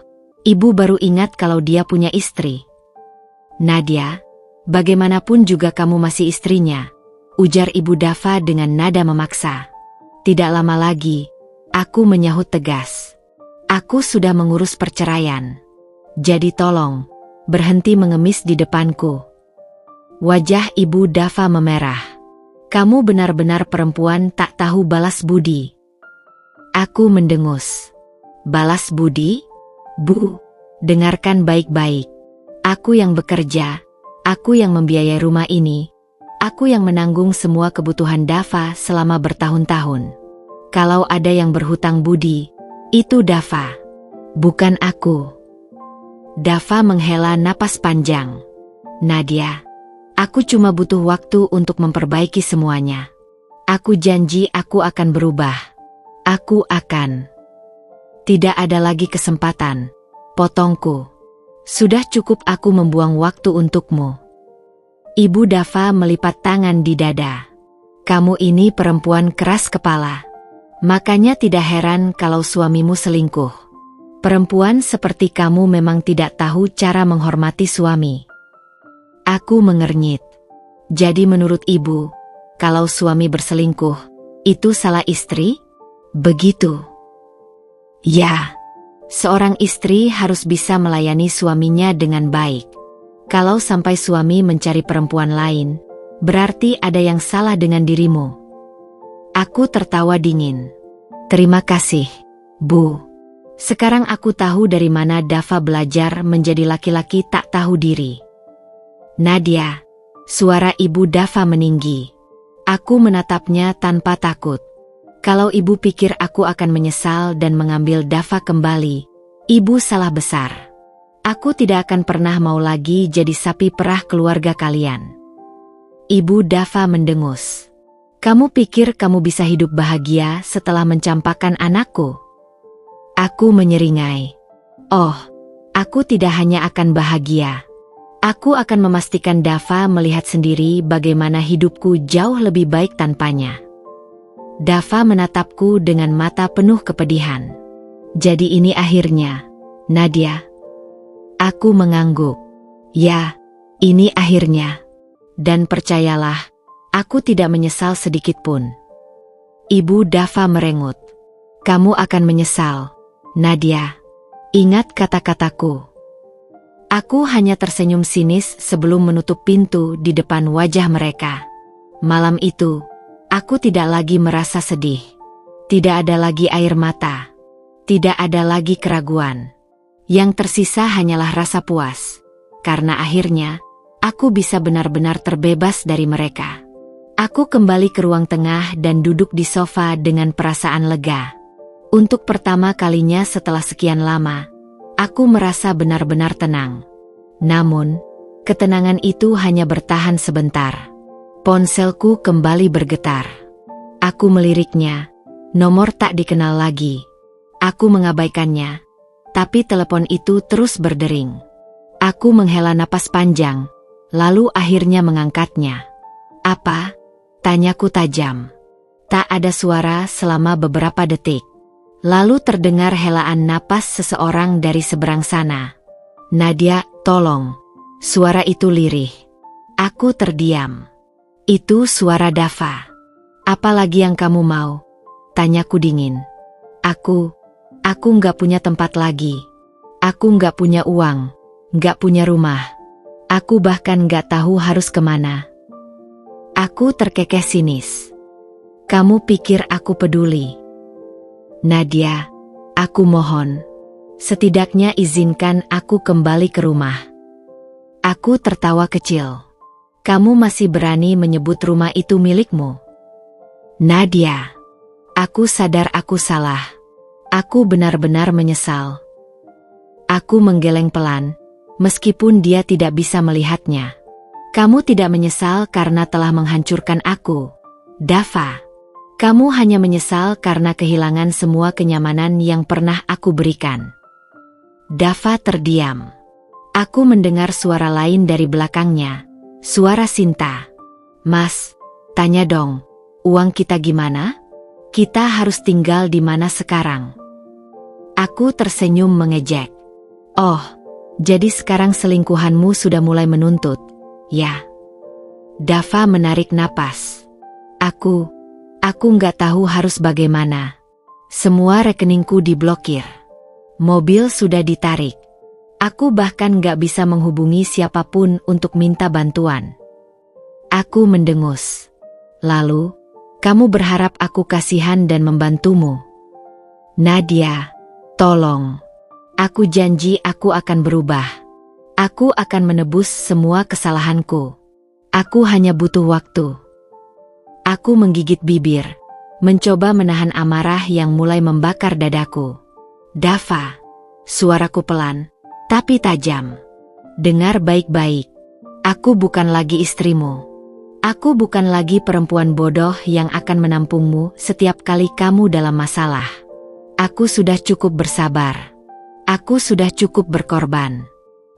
ibu baru ingat kalau dia punya istri. Nadia, bagaimanapun juga kamu masih istrinya, ujar ibu Dava dengan nada memaksa. Tidak lama lagi, aku menyahut tegas. Aku sudah mengurus perceraian. Jadi tolong, berhenti mengemis di depanku. Wajah ibu Dava memerah. Kamu benar-benar perempuan tak tahu balas budi. Aku mendengus. Balas budi? Bu, dengarkan baik-baik. Aku yang bekerja, aku yang membiayai rumah ini, aku yang menanggung semua kebutuhan Dava selama bertahun-tahun. Kalau ada yang berhutang budi, itu Dava, bukan aku. Dava menghela napas panjang. Nadia, aku cuma butuh waktu untuk memperbaiki semuanya. Aku janji aku akan berubah. Aku akan. Tidak ada lagi kesempatan, potongku. Sudah cukup aku membuang waktu untukmu. Ibu Dava melipat tangan di dada. Kamu ini perempuan keras kepala. Makanya tidak heran kalau suamimu selingkuh. Perempuan seperti kamu memang tidak tahu cara menghormati suami. Aku mengernyit. Jadi menurut ibu, kalau suami berselingkuh, itu salah istri? Begitu. Ya, seorang istri harus bisa melayani suaminya dengan baik. Kalau sampai suami mencari perempuan lain, berarti ada yang salah dengan dirimu. Aku tertawa dingin. Terima kasih, Bu. Sekarang aku tahu dari mana Dava belajar menjadi laki-laki tak tahu diri. Nadia, suara ibu Dava meninggi. Aku menatapnya tanpa takut. Kalau ibu pikir aku akan menyesal dan mengambil Dava kembali, ibu salah besar. Aku tidak akan pernah mau lagi jadi sapi perah keluarga kalian. Ibu Dava mendengus. Kamu pikir kamu bisa hidup bahagia setelah mencampakkan anakku? Aku menyeringai. Oh, aku tidak hanya akan bahagia. Aku akan memastikan Dava melihat sendiri bagaimana hidupku jauh lebih baik tanpanya. Dava menatapku dengan mata penuh kepedihan. Jadi ini akhirnya, Nadia. Aku mengangguk. Ya, ini akhirnya. Dan percayalah, aku tidak menyesal sedikit pun. Ibu Dava merengut. Kamu akan menyesal, Nadia. Ingat kata-kataku. Aku hanya tersenyum sinis sebelum menutup pintu di depan wajah mereka. Malam itu, aku tidak lagi merasa sedih. Tidak ada lagi air mata. Tidak ada lagi keraguan. Yang tersisa hanyalah rasa puas. Karena akhirnya, aku bisa benar-benar terbebas dari mereka. Aku kembali ke ruang tengah dan duduk di sofa dengan perasaan lega. Untuk pertama kalinya setelah sekian lama, aku merasa benar-benar tenang. Namun, ketenangan itu hanya bertahan sebentar. Ponselku kembali bergetar. Aku meliriknya, nomor tak dikenal lagi. Aku mengabaikannya, tapi telepon itu terus berdering. Aku menghela napas panjang, lalu akhirnya mengangkatnya. Apa? Tanyaku tajam. Tak ada suara selama beberapa detik. Lalu terdengar helaan napas seseorang dari seberang sana. Nadia, tolong. Suara itu lirih. Aku terdiam. Itu suara Dava. Apalagi yang kamu mau? Tanyaku dingin. Aku nggak punya tempat lagi. Aku nggak punya uang, nggak punya rumah. Aku bahkan nggak tahu harus kemana. Aku terkekeh sinis. Kamu pikir aku peduli? Nadia, aku mohon. Setidaknya izinkan aku kembali ke rumah. Aku tertawa kecil. Kamu masih berani menyebut rumah itu milikmu? Nadia. Aku sadar aku salah. Aku benar-benar menyesal. Aku menggeleng pelan, meskipun dia tidak bisa melihatnya. Kamu tidak menyesal karena telah menghancurkan aku, Dava. Kamu hanya menyesal karena kehilangan semua kenyamanan yang pernah aku berikan. Dava terdiam. Aku mendengar suara lain dari belakangnya, suara Sinta. Mas, tanya dong, uang kita gimana? Kita harus tinggal di mana sekarang? Aku tersenyum mengejek. Oh, jadi sekarang selingkuhanmu sudah mulai menuntut, ya? Dava menarik napas. Aku nggak tahu harus bagaimana. Semua rekeningku diblokir. Mobil sudah ditarik. Aku bahkan nggak bisa menghubungi siapapun untuk minta bantuan. Aku mendengus. Lalu, kamu berharap aku kasihan dan membantumu? Nadia, tolong. Aku janji aku akan berubah. Aku akan menebus semua kesalahanku. Aku hanya butuh waktu. Aku menggigit bibir, mencoba menahan amarah yang mulai membakar dadaku. Dava, suaraku pelan, tapi tajam. Dengar baik-baik. Aku bukan lagi istrimu. Aku bukan lagi perempuan bodoh yang akan menampungmu setiap kali kamu dalam masalah. Aku sudah cukup bersabar. Aku sudah cukup berkorban.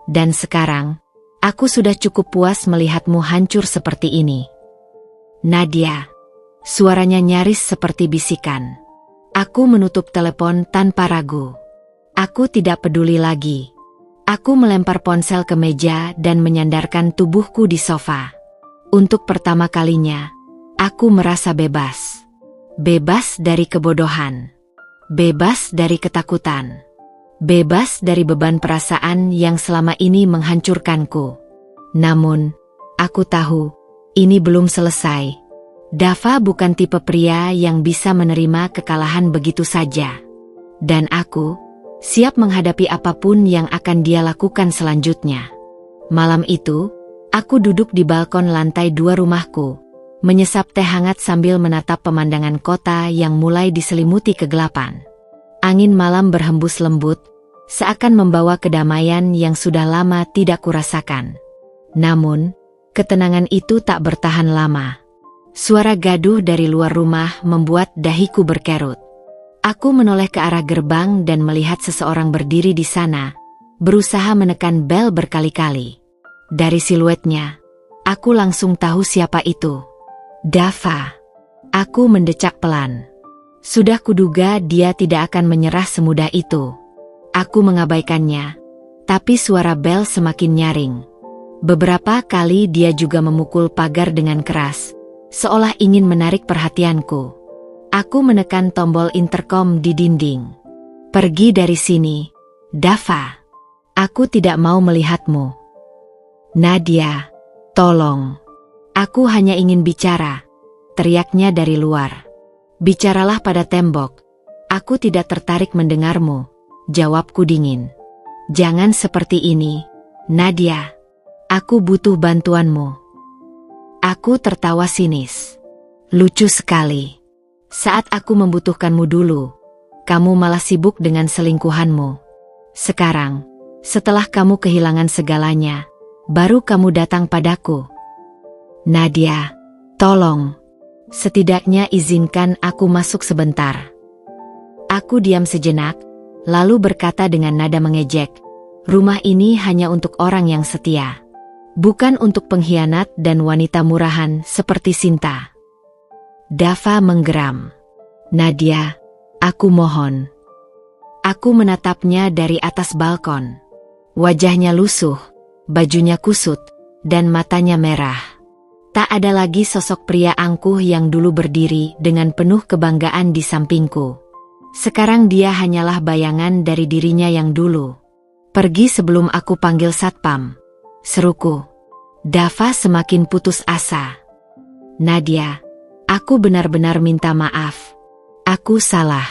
Dan sekarang, aku sudah cukup puas melihatmu hancur seperti ini. Nadia. Suaranya nyaris seperti bisikan. Aku menutup telepon tanpa ragu. Aku tidak peduli lagi. Aku melempar ponsel ke meja dan menyandarkan tubuhku di sofa. Untuk pertama kalinya, aku merasa bebas. Bebas dari kebodohan. Bebas dari ketakutan. Bebas dari beban perasaan yang selama ini menghancurkanku. Namun, aku tahu, ini belum selesai. Dava bukan tipe pria yang bisa menerima kekalahan begitu saja. Dan aku siap menghadapi apapun yang akan dia lakukan selanjutnya. Malam itu, aku duduk di balkon lantai 2 rumahku, menyesap teh hangat sambil menatap pemandangan kota yang mulai diselimuti kegelapan. Angin malam berhembus lembut, seakan membawa kedamaian yang sudah lama tidak kurasakan. Namun, ketenangan itu tak bertahan lama. Suara gaduh dari luar rumah membuat dahiku berkerut. Aku menoleh ke arah gerbang dan melihat seseorang berdiri di sana, berusaha menekan bel berkali-kali. Dari siluetnya, aku langsung tahu siapa itu. Dava. Aku mendecak pelan. Sudah kuduga dia tidak akan menyerah semudah itu. Aku mengabaikannya, tapi suara bel semakin nyaring. Beberapa kali dia juga memukul pagar dengan keras, seolah ingin menarik perhatianku. Aku menekan tombol intercom di dinding. Pergi dari sini, Dava. Aku tidak mau melihatmu. Nadia, tolong. Aku hanya ingin bicara, teriaknya dari luar. Bicaralah pada tembok. Aku tidak tertarik mendengarmu, jawabku dingin. Jangan seperti ini, Nadia. Aku butuh bantuanmu. Aku tertawa sinis. Lucu sekali. Saat aku membutuhkanmu dulu, kamu malah sibuk dengan selingkuhanmu. Sekarang, setelah kamu kehilangan segalanya, baru kamu datang padaku. Nadia, tolong. Setidaknya izinkan aku masuk sebentar. Aku diam sejenak, lalu berkata dengan nada mengejek, rumah ini hanya untuk orang yang setia. Bukan untuk pengkhianat dan wanita murahan seperti Sinta. Dava menggeram. Nadia, aku mohon. Aku menatapnya dari atas balkon. Wajahnya lusuh, bajunya kusut, dan matanya merah. Tak ada lagi sosok pria angkuh yang dulu berdiri dengan penuh kebanggaan di sampingku. Sekarang dia hanyalah bayangan dari dirinya yang dulu. Pergi sebelum aku panggil satpam, seruku. Dava semakin putus asa. Nadia, aku benar-benar minta maaf. Aku salah.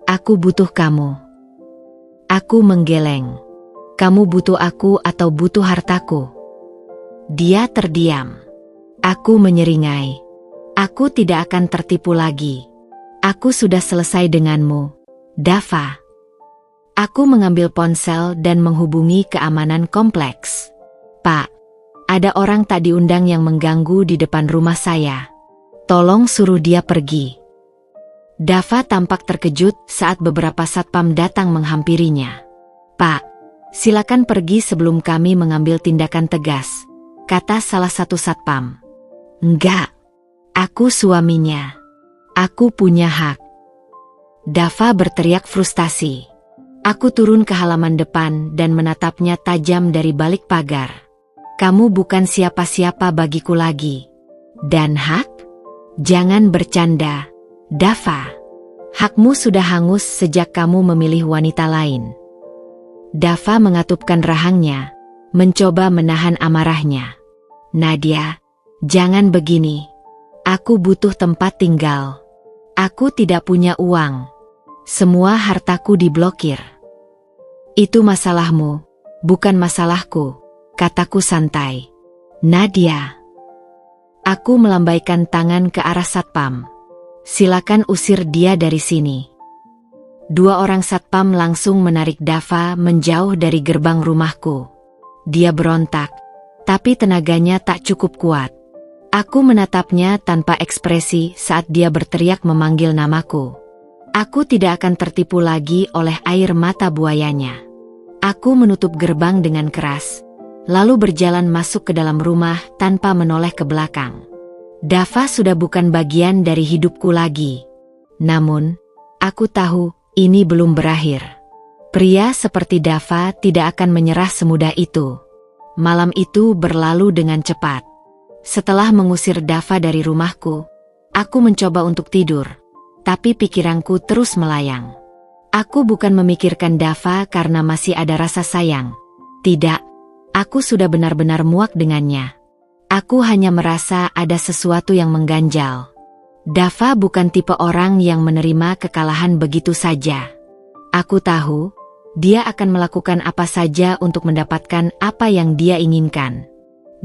Aku butuh kamu. Aku menggeleng. Kamu butuh aku atau butuh hartaku? Dia terdiam. Aku menyeringai. Aku tidak akan tertipu lagi. Aku sudah selesai denganmu, Dava. Aku mengambil ponsel dan menghubungi keamanan kompleks. Pak, ada orang tak diundang yang mengganggu di depan rumah saya. Tolong suruh dia pergi. Dava tampak terkejut saat beberapa satpam datang menghampirinya. Pak, silakan pergi sebelum kami mengambil tindakan tegas, kata salah satu satpam. Enggak, aku suaminya. Aku punya hak. Dava berteriak frustasi. Aku turun ke halaman depan dan menatapnya tajam dari balik pagar. Kamu bukan siapa-siapa bagiku lagi. Dan hak? Jangan bercanda, Dava. Hakmu sudah hangus sejak kamu memilih wanita lain. Dava mengatupkan rahangnya, mencoba menahan amarahnya. Nadia, jangan begini. Aku butuh tempat tinggal. Aku tidak punya uang. Semua hartaku diblokir. Itu masalahmu, bukan masalahku, kataku santai. Nadia. Aku melambaikan tangan ke arah satpam. Silakan usir dia dari sini. Dua orang satpam langsung menarik Dava menjauh dari gerbang rumahku. Dia berontak, tapi tenaganya tak cukup kuat. Aku menatapnya tanpa ekspresi saat dia berteriak memanggil namaku. Aku tidak akan tertipu lagi oleh air mata buayanya. Aku menutup gerbang dengan keras, lalu berjalan masuk ke dalam rumah tanpa menoleh ke belakang. Dava sudah bukan bagian dari hidupku lagi. Namun, aku tahu ini belum berakhir. Pria seperti Dava tidak akan menyerah semudah itu. Malam itu berlalu dengan cepat. Setelah mengusir Dava dari rumahku, aku mencoba untuk tidur, tapi pikiranku terus melayang. Aku bukan memikirkan Dava karena masih ada rasa sayang. Tidak, aku sudah benar-benar muak dengannya. Aku hanya merasa ada sesuatu yang mengganjal. Dava bukan tipe orang yang menerima kekalahan begitu saja. Aku tahu, dia akan melakukan apa saja untuk mendapatkan apa yang dia inginkan.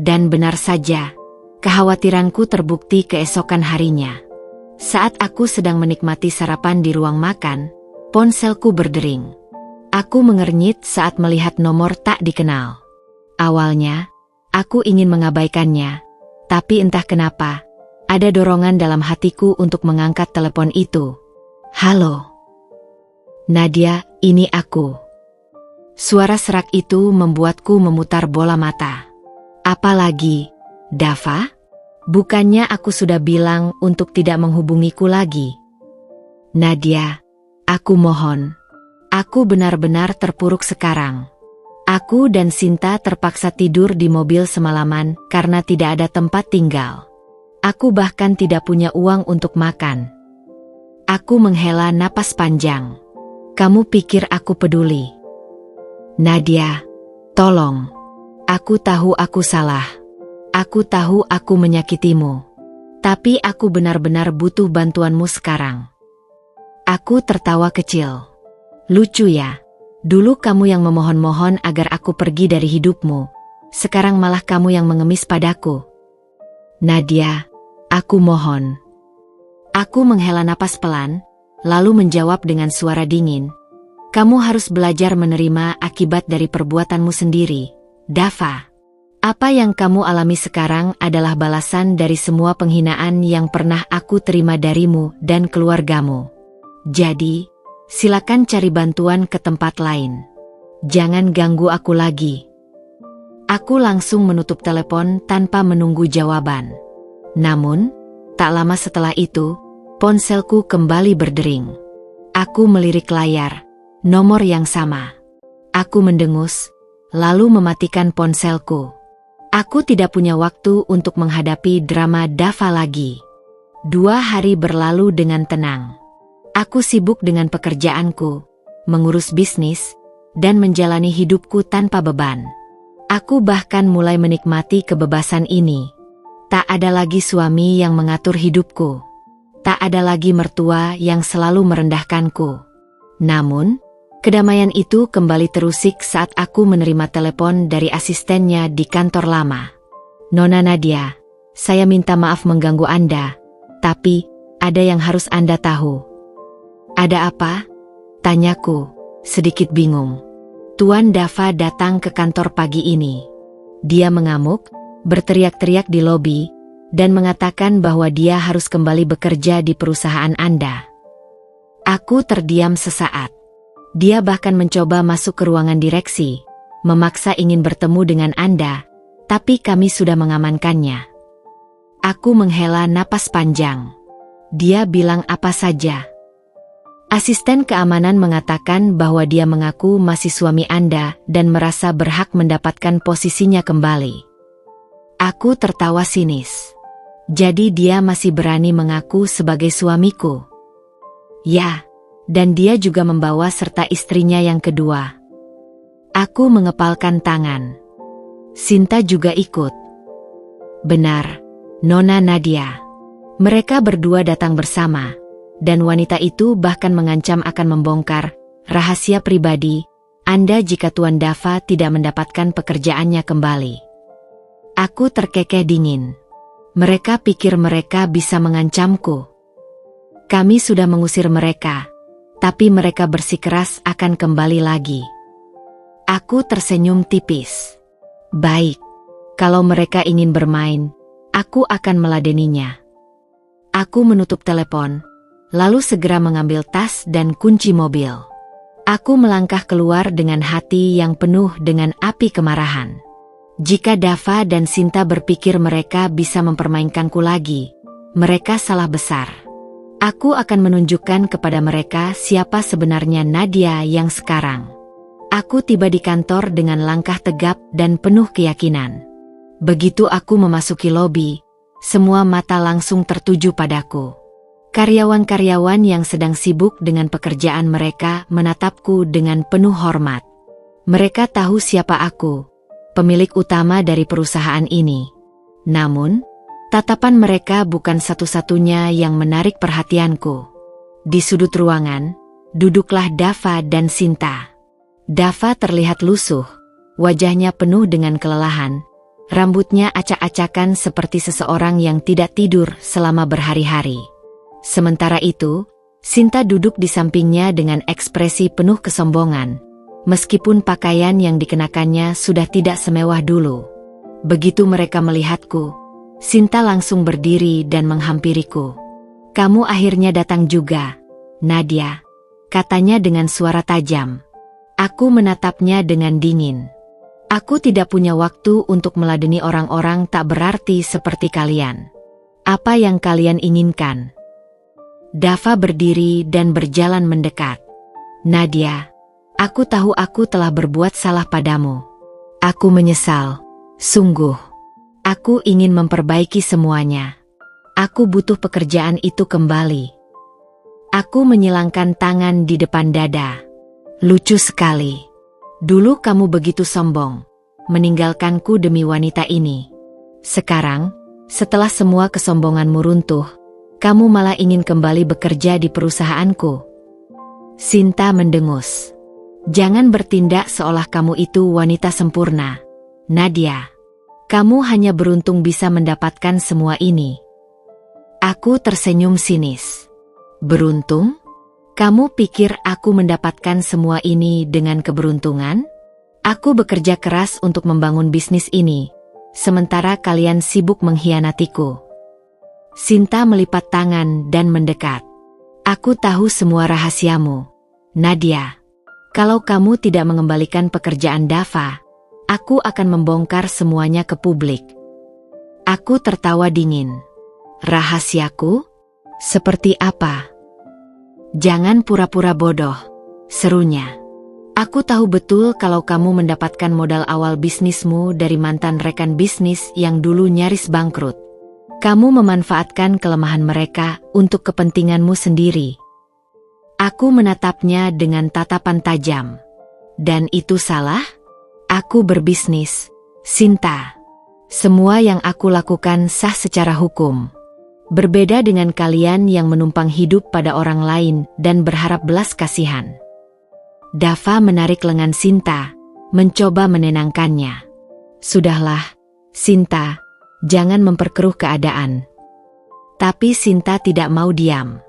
Dan benar saja, kekhawatiranku terbukti keesokan harinya. Saat aku sedang menikmati sarapan di ruang makan, ponselku berdering. Aku mengernyit saat melihat nomor tak dikenal. Awalnya, aku ingin mengabaikannya, tapi entah kenapa, ada dorongan dalam hatiku untuk mengangkat telepon itu. Halo. Nadia, ini aku. Suara serak itu membuatku memutar bola mata. Apalagi, Dava? Bukannya aku sudah bilang untuk tidak menghubungiku lagi? Nadia, aku mohon. Aku benar-benar terpuruk sekarang. Aku dan Sinta terpaksa tidur di mobil semalaman karena tidak ada tempat tinggal. Aku bahkan tidak punya uang untuk makan. Aku menghela napas panjang. Kamu pikir aku peduli? Nadia, tolong. Aku tahu aku salah. Aku tahu aku menyakitimu. Tapi aku benar-benar butuh bantuanmu sekarang. Aku tertawa kecil. Lucu ya? Dulu kamu yang memohon-mohon agar aku pergi dari hidupmu. Sekarang malah kamu yang mengemis padaku. Nadia, aku mohon. Aku menghela napas pelan, lalu menjawab dengan suara dingin. Kamu harus belajar menerima akibat dari perbuatanmu sendiri, Dava. Apa yang kamu alami sekarang adalah balasan dari semua penghinaan yang pernah aku terima darimu dan keluargamu. Jadi, silakan cari bantuan ke tempat lain. Jangan ganggu aku lagi. Aku langsung menutup telepon tanpa menunggu jawaban. Namun, tak lama setelah itu, ponselku kembali berdering. Aku melirik layar, nomor yang sama. Aku mendengus, lalu mematikan ponselku. Aku tidak punya waktu untuk menghadapi drama Dava lagi. 2 hari berlalu dengan tenang. Aku sibuk dengan pekerjaanku, mengurus bisnis, dan menjalani hidupku tanpa beban. Aku bahkan mulai menikmati kebebasan ini. Tak ada lagi suami yang mengatur hidupku. Tak ada lagi mertua yang selalu merendahkanku. Namun, Kedamaian itu kembali terusik saat aku menerima telepon dari asistennya di kantor lama. "Nona Nadia, saya minta maaf mengganggu Anda, tapi ada yang harus Anda tahu." "Ada apa?" tanyaku, sedikit bingung. "Tuan Dava datang ke kantor pagi ini. Dia mengamuk, berteriak-teriak di lobi, dan mengatakan bahwa dia harus kembali bekerja di perusahaan Anda." Aku terdiam sesaat. Dia bahkan mencoba masuk ke ruangan direksi, memaksa ingin bertemu dengan Anda, tapi kami sudah mengamankannya. Aku menghela napas panjang. Dia bilang apa saja? Asisten keamanan mengatakan bahwa dia mengaku masih suami Anda dan merasa berhak mendapatkan posisinya kembali. Aku tertawa sinis. Jadi dia masih berani mengaku sebagai suamiku? Ya. Dan dia juga membawa serta istrinya yang kedua. Aku mengepalkan tangan. Sinta juga ikut. "Benar, Nona Nadia. Mereka berdua datang bersama, dan wanita itu bahkan mengancam akan membongkar rahasia pribadi Anda jika Tuan Dava tidak mendapatkan pekerjaannya kembali." Aku terkekeh dingin. Mereka pikir mereka bisa mengancamku. Kami sudah mengusir mereka, tapi mereka bersikeras akan kembali lagi. Aku tersenyum tipis. "Baik, kalau mereka ingin bermain, aku akan meladeninya." Aku menutup telepon, lalu segera mengambil tas dan kunci mobil. Aku melangkah keluar dengan hati yang penuh dengan api kemarahan. Jika Dava dan Sinta berpikir mereka bisa mempermainkanku lagi, mereka salah besar. Aku akan menunjukkan kepada mereka siapa sebenarnya Nadia yang sekarang. Aku tiba di kantor dengan langkah tegap dan penuh keyakinan. Begitu aku memasuki lobi, semua mata langsung tertuju padaku. Karyawan-karyawan yang sedang sibuk dengan pekerjaan mereka menatapku dengan penuh hormat. Mereka tahu siapa aku, pemilik utama dari perusahaan ini. Namun, tatapan mereka bukan satu-satunya yang menarik perhatianku. Di sudut ruangan, duduklah Dava dan Sinta. Dava terlihat lusuh, wajahnya penuh dengan kelelahan, rambutnya acak-acakan seperti seseorang yang tidak tidur selama berhari-hari. Sementara itu, Sinta duduk di sampingnya dengan ekspresi penuh kesombongan, meskipun pakaian yang dikenakannya sudah tidak semewah dulu. Begitu mereka melihatku, Sinta langsung berdiri dan menghampiriku. "Kamu akhirnya datang juga, Nadia," katanya dengan suara tajam. Aku menatapnya dengan dingin. "Aku tidak punya waktu untuk meladeni orang-orang tak berarti seperti kalian. Apa yang kalian inginkan?" Dava berdiri dan berjalan mendekat. "Nadia, aku tahu aku telah berbuat salah padamu. Aku menyesal, sungguh. Aku ingin memperbaiki semuanya. Aku butuh pekerjaan itu kembali." Aku menyilangkan tangan di depan dada. "Lucu sekali. Dulu kamu begitu sombong, meninggalkanku demi wanita ini. Sekarang, setelah semua kesombonganmu runtuh, kamu malah ingin kembali bekerja di perusahaanku." Sinta mendengus. "Jangan bertindak seolah kamu itu wanita sempurna, Nadia. Kamu hanya beruntung bisa mendapatkan semua ini." Aku tersenyum sinis. "Beruntung? Kamu pikir aku mendapatkan semua ini dengan keberuntungan? Aku bekerja keras untuk membangun bisnis ini, sementara kalian sibuk mengkhianatiku." Sinta melipat tangan dan mendekat. "Aku tahu semua rahasiamu, Nadia. Kalau kamu tidak mengembalikan pekerjaan Dava, aku akan membongkar semuanya ke publik." Aku tertawa dingin. "Rahasiaku? Seperti apa?" "Jangan pura-pura bodoh," serunya. "Aku tahu betul kalau kamu mendapatkan modal awal bisnismu dari mantan rekan bisnis yang dulu nyaris bangkrut. Kamu memanfaatkan kelemahan mereka untuk kepentinganmu sendiri." Aku menatapnya dengan tatapan tajam. "Dan itu salah? Aku berbisnis, Sinta. Semua yang aku lakukan sah secara hukum. Berbeda dengan kalian yang menumpang hidup pada orang lain dan berharap belas kasihan." Dava menarik lengan Sinta, mencoba menenangkannya. Sudahlah, Sinta, jangan memperkeruh keadaan. Tapi Sinta tidak mau diam.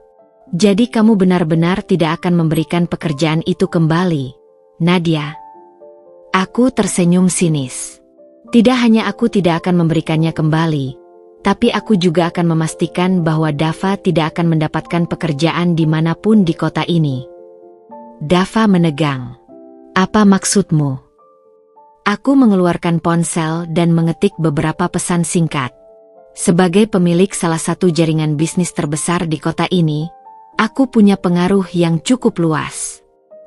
Jadi kamu benar-benar tidak akan memberikan pekerjaan itu kembali, Nadia? Aku tersenyum sinis. Tidak hanya aku tidak akan memberikannya kembali, tapi aku juga akan memastikan bahwa Dava tidak akan mendapatkan pekerjaan dimanapun di kota ini. Dava menegang. Apa maksudmu? Aku mengeluarkan ponsel dan mengetik beberapa pesan singkat. Sebagai pemilik salah satu jaringan bisnis terbesar di kota ini, aku punya pengaruh yang cukup luas.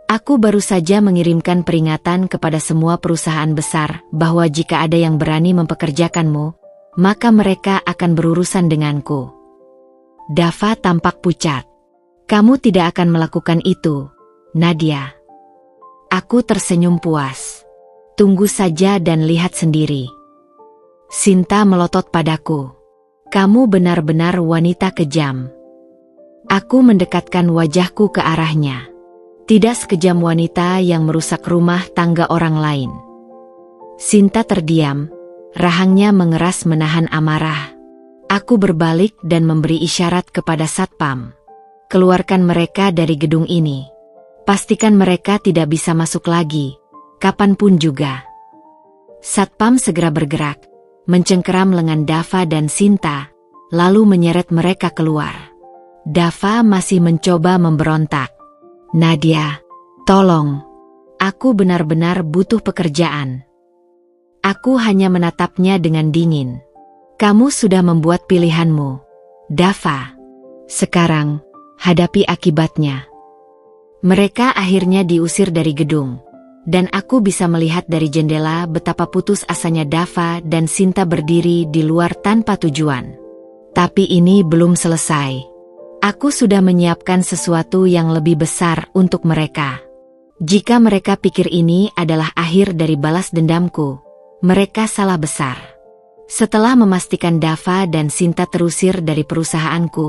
Aku baru saja mengirimkan peringatan kepada semua perusahaan besar bahwa jika ada yang berani mempekerjakanmu, maka mereka akan berurusan denganku. Dava tampak pucat. Kamu tidak akan melakukan itu, Nadia. Aku tersenyum puas. Tunggu saja dan lihat sendiri. Sinta melotot padaku. Kamu benar-benar wanita kejam. Aku mendekatkan wajahku ke arahnya. Tidak sekejam wanita yang merusak rumah tangga orang lain. Sinta terdiam, rahangnya mengeras menahan amarah. Aku berbalik dan memberi isyarat kepada Satpam. Keluarkan mereka dari gedung ini. Pastikan mereka tidak bisa masuk lagi, kapanpun juga. Satpam segera bergerak, mencengkeram lengan Dava dan Sinta, lalu menyeret mereka keluar. Dava masih mencoba memberontak. Nadia, tolong. Aku benar-benar butuh pekerjaan. Aku hanya menatapnya dengan dingin. Kamu sudah membuat pilihanmu, Dava. Sekarang, hadapi akibatnya. Mereka akhirnya diusir dari gedung, dan aku bisa melihat dari jendela betapa putus asanya Dava dan Sinta berdiri di luar tanpa tujuan. Tapi ini belum selesai. Aku sudah menyiapkan sesuatu yang lebih besar untuk mereka. Jika mereka pikir ini adalah akhir dari balas dendamku, mereka salah besar. Setelah memastikan Dava dan Sinta terusir dari perusahaanku,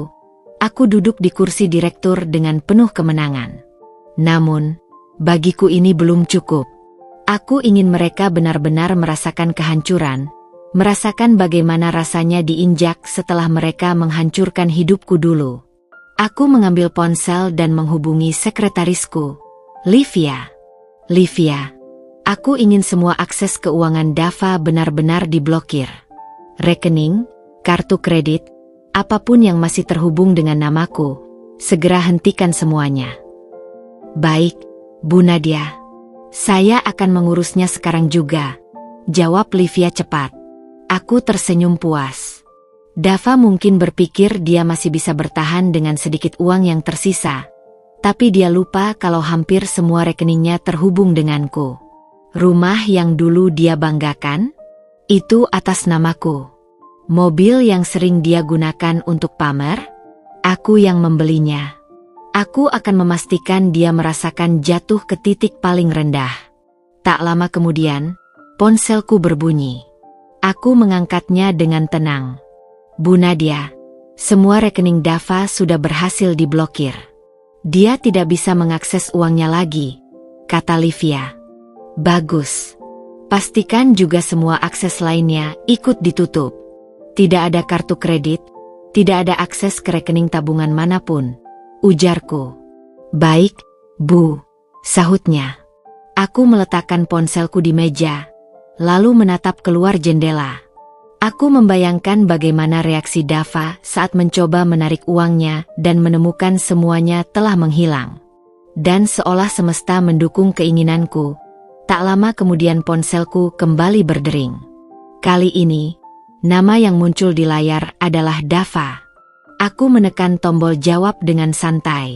aku duduk di kursi direktur dengan penuh kemenangan. Namun, bagiku ini belum cukup. Aku ingin mereka benar-benar merasakan kehancuran, merasakan bagaimana rasanya diinjak setelah mereka menghancurkan hidupku dulu. Aku mengambil ponsel dan menghubungi sekretarisku, Livia. Livia, aku ingin semua akses keuangan Dava benar-benar diblokir. Rekening, kartu kredit, apapun yang masih terhubung dengan namaku, segera hentikan semuanya. Baik, Bu Nadia. Saya akan mengurusnya sekarang juga, jawab Livia cepat. Aku tersenyum puas. Dava mungkin berpikir dia masih bisa bertahan dengan sedikit uang yang tersisa, tapi dia lupa kalau hampir semua rekeningnya terhubung denganku. Rumah yang dulu dia banggakan, itu atas namaku. Mobil yang sering dia gunakan untuk pamer, aku yang membelinya. Aku akan memastikan dia merasakan jatuh ke titik paling rendah. Tak lama kemudian, ponselku berbunyi. Aku mengangkatnya dengan tenang. Bu Nadia, semua rekening Dava sudah berhasil diblokir. Dia tidak bisa mengakses uangnya lagi, kata Livia. Bagus. Pastikan juga semua akses lainnya ikut ditutup. Tidak ada kartu kredit, tidak ada akses ke rekening tabungan manapun, ujarku. Baik, Bu, sahutnya. Aku meletakkan ponselku di meja, lalu menatap keluar jendela. Aku membayangkan bagaimana reaksi Dava saat mencoba menarik uangnya dan menemukan semuanya telah menghilang. Dan seolah semesta mendukung keinginanku, tak lama kemudian ponselku kembali berdering. Kali ini, nama yang muncul di layar adalah Dava. Aku menekan tombol jawab dengan santai.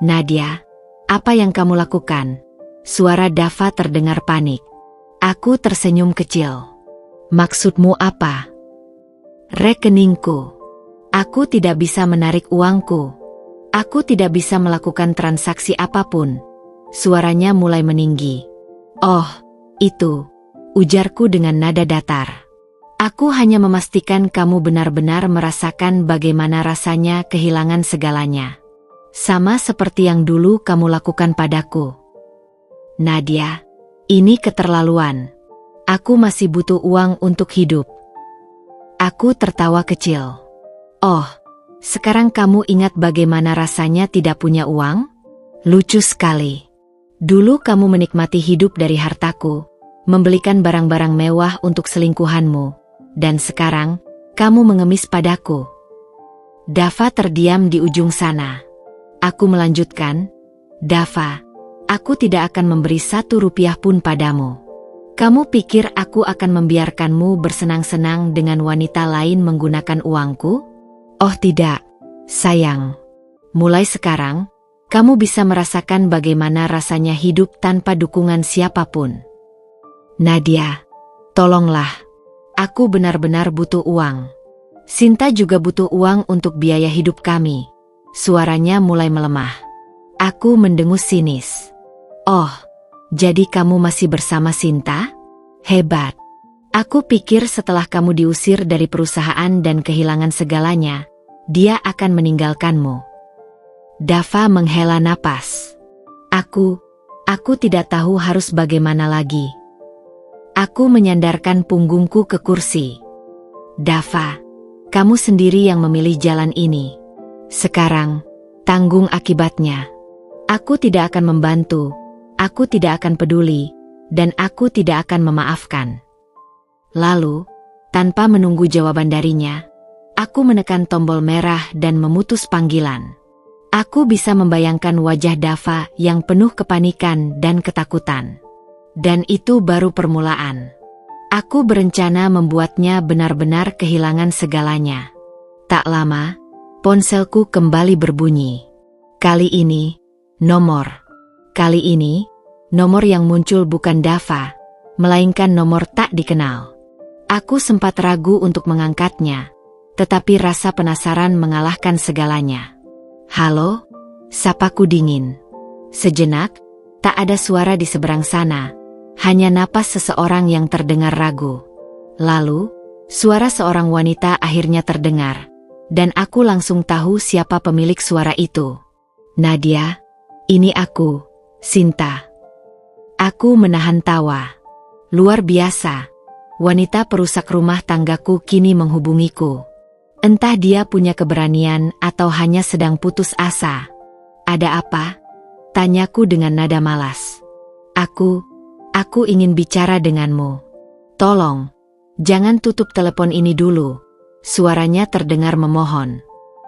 Nadia, apa yang kamu lakukan? Suara Dava terdengar panik. Aku tersenyum kecil. Maksudmu apa? Rekeningku. Aku tidak bisa menarik uangku. Aku tidak bisa melakukan transaksi apapun. Suaranya mulai meninggi. Oh, itu, ujarku dengan nada datar. Aku hanya memastikan kamu benar-benar merasakan bagaimana rasanya kehilangan segalanya. Sama seperti yang dulu kamu lakukan padaku. Nadia, ini keterlaluan. Aku masih butuh uang untuk hidup. Aku tertawa kecil. Oh, sekarang kamu ingat bagaimana rasanya tidak punya uang? Lucu sekali. Dulu kamu menikmati hidup dari hartaku, membelikan barang-barang mewah untuk selingkuhanmu, dan sekarang kamu mengemis padaku. Dava terdiam di ujung sana. Aku melanjutkan, Dava, aku tidak akan memberi 1 rupiah pun padamu. Kamu pikir aku akan membiarkanmu bersenang-senang dengan wanita lain menggunakan uangku? Oh tidak, sayang. Mulai sekarang, kamu bisa merasakan bagaimana rasanya hidup tanpa dukungan siapapun. Nadia, tolonglah. Aku benar-benar butuh uang. Sinta juga butuh uang untuk biaya hidup kami. Suaranya mulai melemah. Aku mendengus sinis. Oh, jadi kamu masih bersama Sinta? Hebat. Aku pikir setelah kamu diusir dari perusahaan dan kehilangan segalanya, dia akan meninggalkanmu. Dava menghela napas. Aku tidak tahu harus bagaimana lagi. Aku menyandarkan punggungku ke kursi. Dava, kamu sendiri yang memilih jalan ini. Sekarang, tanggung akibatnya. Aku tidak akan membantu, aku tidak akan peduli, dan aku tidak akan memaafkan. Lalu, tanpa menunggu jawaban darinya, aku menekan tombol merah dan memutus panggilan. Aku bisa membayangkan wajah Dava yang penuh kepanikan dan ketakutan. Dan itu baru permulaan. Aku berencana membuatnya benar-benar kehilangan segalanya. Tak lama, ponselku kembali berbunyi. Kali ini, nomor yang muncul bukan Dava, melainkan nomor tak dikenal. Aku sempat ragu untuk mengangkatnya, tetapi rasa penasaran mengalahkan segalanya. Halo? Sapaku dingin. Sejenak, tak ada suara di seberang sana, hanya napas seseorang yang terdengar ragu. Lalu, suara seorang wanita akhirnya terdengar, dan aku langsung tahu siapa pemilik suara itu. Nadia, ini aku, Sinta. Aku menahan tawa. Luar biasa. Wanita perusak rumah tanggaku kini menghubungiku. Entah dia punya keberanian atau hanya sedang putus asa. Ada apa? Tanyaku dengan nada malas. Aku ingin bicara denganmu. Tolong, jangan tutup telepon ini dulu. Suaranya terdengar memohon.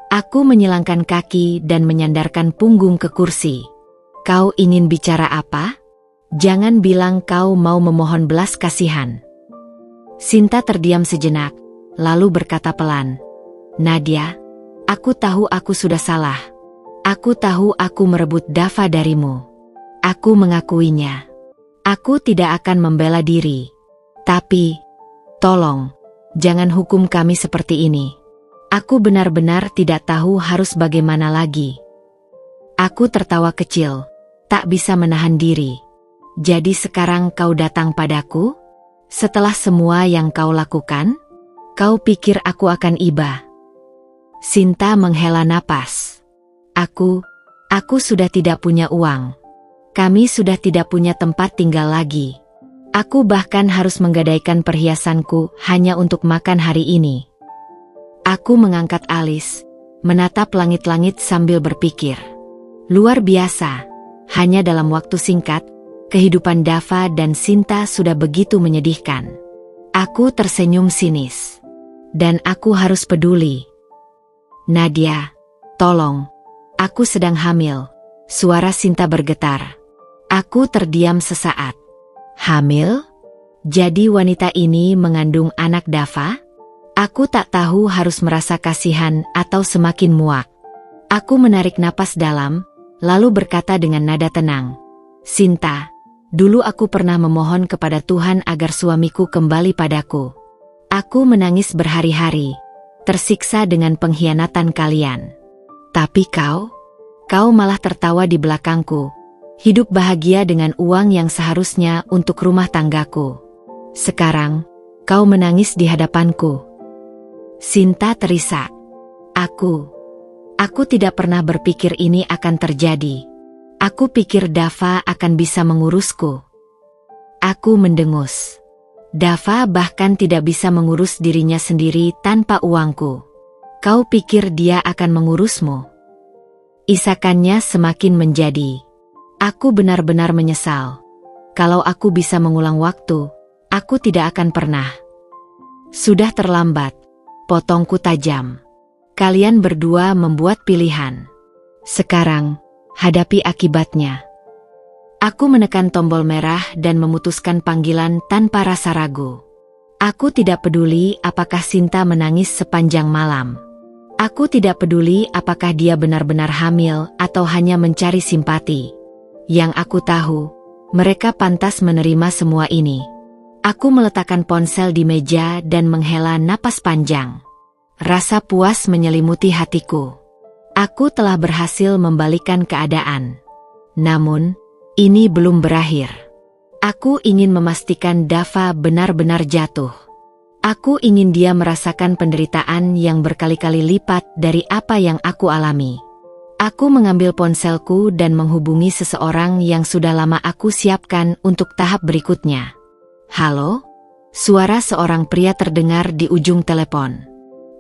Aku menyilangkan kaki dan menyandarkan punggung ke kursi. Kau ingin bicara apa? Jangan bilang kau mau memohon belas kasihan. Sinta terdiam sejenak, lalu berkata pelan. Nadia, aku tahu aku sudah salah. Aku tahu aku merebut Dava darimu. Aku mengakuinya. Aku tidak akan membela diri. Tapi, tolong, jangan hukum kami seperti ini. Aku benar-benar tidak tahu harus bagaimana lagi. Aku tertawa kecil, tak bisa menahan diri. Jadi sekarang kau datang padaku? Setelah semua yang kau lakukan? Kau pikir aku akan iba? Sinta menghela napas. Aku sudah tidak punya uang. Kami sudah tidak punya tempat tinggal lagi. Aku bahkan harus menggadaikan perhiasanku hanya untuk makan hari ini. Aku mengangkat alis, menatap langit-langit sambil berpikir. Luar biasa, hanya dalam waktu singkat, kehidupan Dava dan Sinta sudah begitu menyedihkan. Aku tersenyum sinis. Dan aku harus peduli. Nadia, tolong. Aku sedang hamil. Suara Sinta bergetar. Aku terdiam sesaat. Hamil? Jadi wanita ini mengandung anak Dava? Aku tak tahu harus merasa kasihan atau semakin muak. Aku menarik napas dalam, lalu berkata dengan nada tenang. Sinta, dulu aku pernah memohon kepada Tuhan agar suamiku kembali padaku. Aku menangis berhari-hari, tersiksa dengan pengkhianatan kalian. Tapi kau malah tertawa di belakangku, hidup bahagia dengan uang yang seharusnya untuk rumah tanggaku. Sekarang, kau menangis di hadapanku. Sinta terisak. Aku tidak pernah berpikir ini akan terjadi. Aku pikir Dava akan bisa mengurusku. Aku mendengus. Dava bahkan tidak bisa mengurus dirinya sendiri tanpa uangku. Kau pikir dia akan mengurusmu? Isakannya semakin menjadi. Aku benar-benar menyesal. Kalau aku bisa mengulang waktu, aku tidak akan pernah. Sudah terlambat, potongku tajam. Kalian berdua membuat pilihan. Sekarang, hadapi akibatnya. Aku menekan tombol merah dan memutuskan panggilan tanpa rasa ragu. Aku tidak peduli apakah Sinta menangis sepanjang malam. Aku tidak peduli apakah dia benar-benar hamil atau hanya mencari simpati. Yang aku tahu, mereka pantas menerima semua ini. Aku meletakkan ponsel di meja dan menghela napas panjang. Rasa puas menyelimuti hatiku. Aku telah berhasil membalikkan keadaan. Namun, ini belum berakhir. Aku ingin memastikan Dava benar-benar jatuh. Aku ingin dia merasakan penderitaan yang berkali-kali lipat dari apa yang aku alami. Aku mengambil ponselku dan menghubungi seseorang yang sudah lama aku siapkan untuk tahap berikutnya. Halo? Suara seorang pria terdengar di ujung telepon.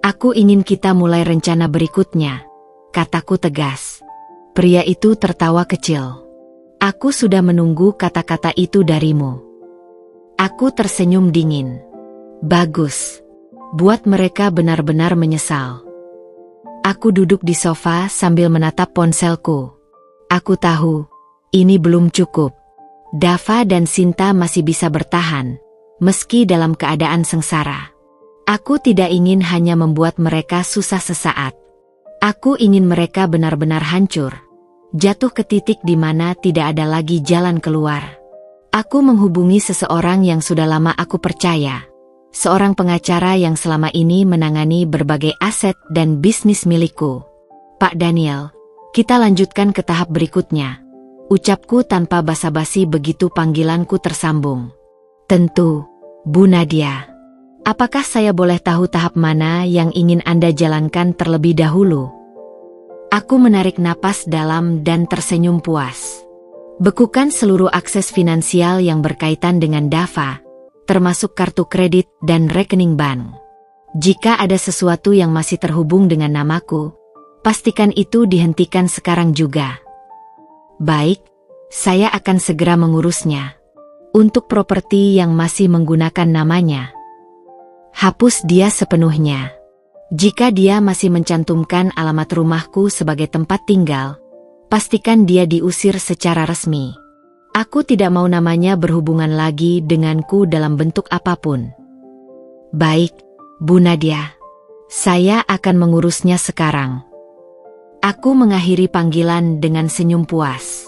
Aku ingin kita mulai rencana berikutnya, kataku tegas. Pria itu tertawa kecil. Aku sudah menunggu kata-kata itu darimu. Aku tersenyum dingin. Bagus. Buat mereka benar-benar menyesal. Aku duduk di sofa sambil menatap ponselku. Aku tahu, ini belum cukup. Dava dan Sinta masih bisa bertahan, meski dalam keadaan sengsara. Aku tidak ingin hanya membuat mereka susah sesaat. Aku ingin mereka benar-benar hancur. Jatuh ke titik di mana tidak ada lagi jalan keluar. Aku menghubungi seseorang yang sudah lama aku percaya. Seorang pengacara yang selama ini menangani berbagai aset dan bisnis milikku. Pak Daniel, kita lanjutkan ke tahap berikutnya. Ucapku tanpa basa-basi begitu panggilanku tersambung. Tentu, Bu Nadia. Apakah saya boleh tahu tahap mana yang ingin Anda jalankan terlebih dahulu? Aku menarik napas dalam dan tersenyum puas. Bekukan seluruh akses finansial yang berkaitan dengan Dava, termasuk kartu kredit dan rekening bank. Jika ada sesuatu yang masih terhubung dengan namaku, pastikan itu dihentikan sekarang juga. Baik, saya akan segera mengurusnya. Untuk properti yang masih menggunakan namanya, hapus dia sepenuhnya. Jika dia masih mencantumkan alamat rumahku sebagai tempat tinggal, pastikan dia diusir secara resmi. Aku tidak mau namanya berhubungan lagi denganku dalam bentuk apapun. Baik, Bu Nadia. Saya akan mengurusnya sekarang. Aku mengakhiri panggilan dengan senyum puas.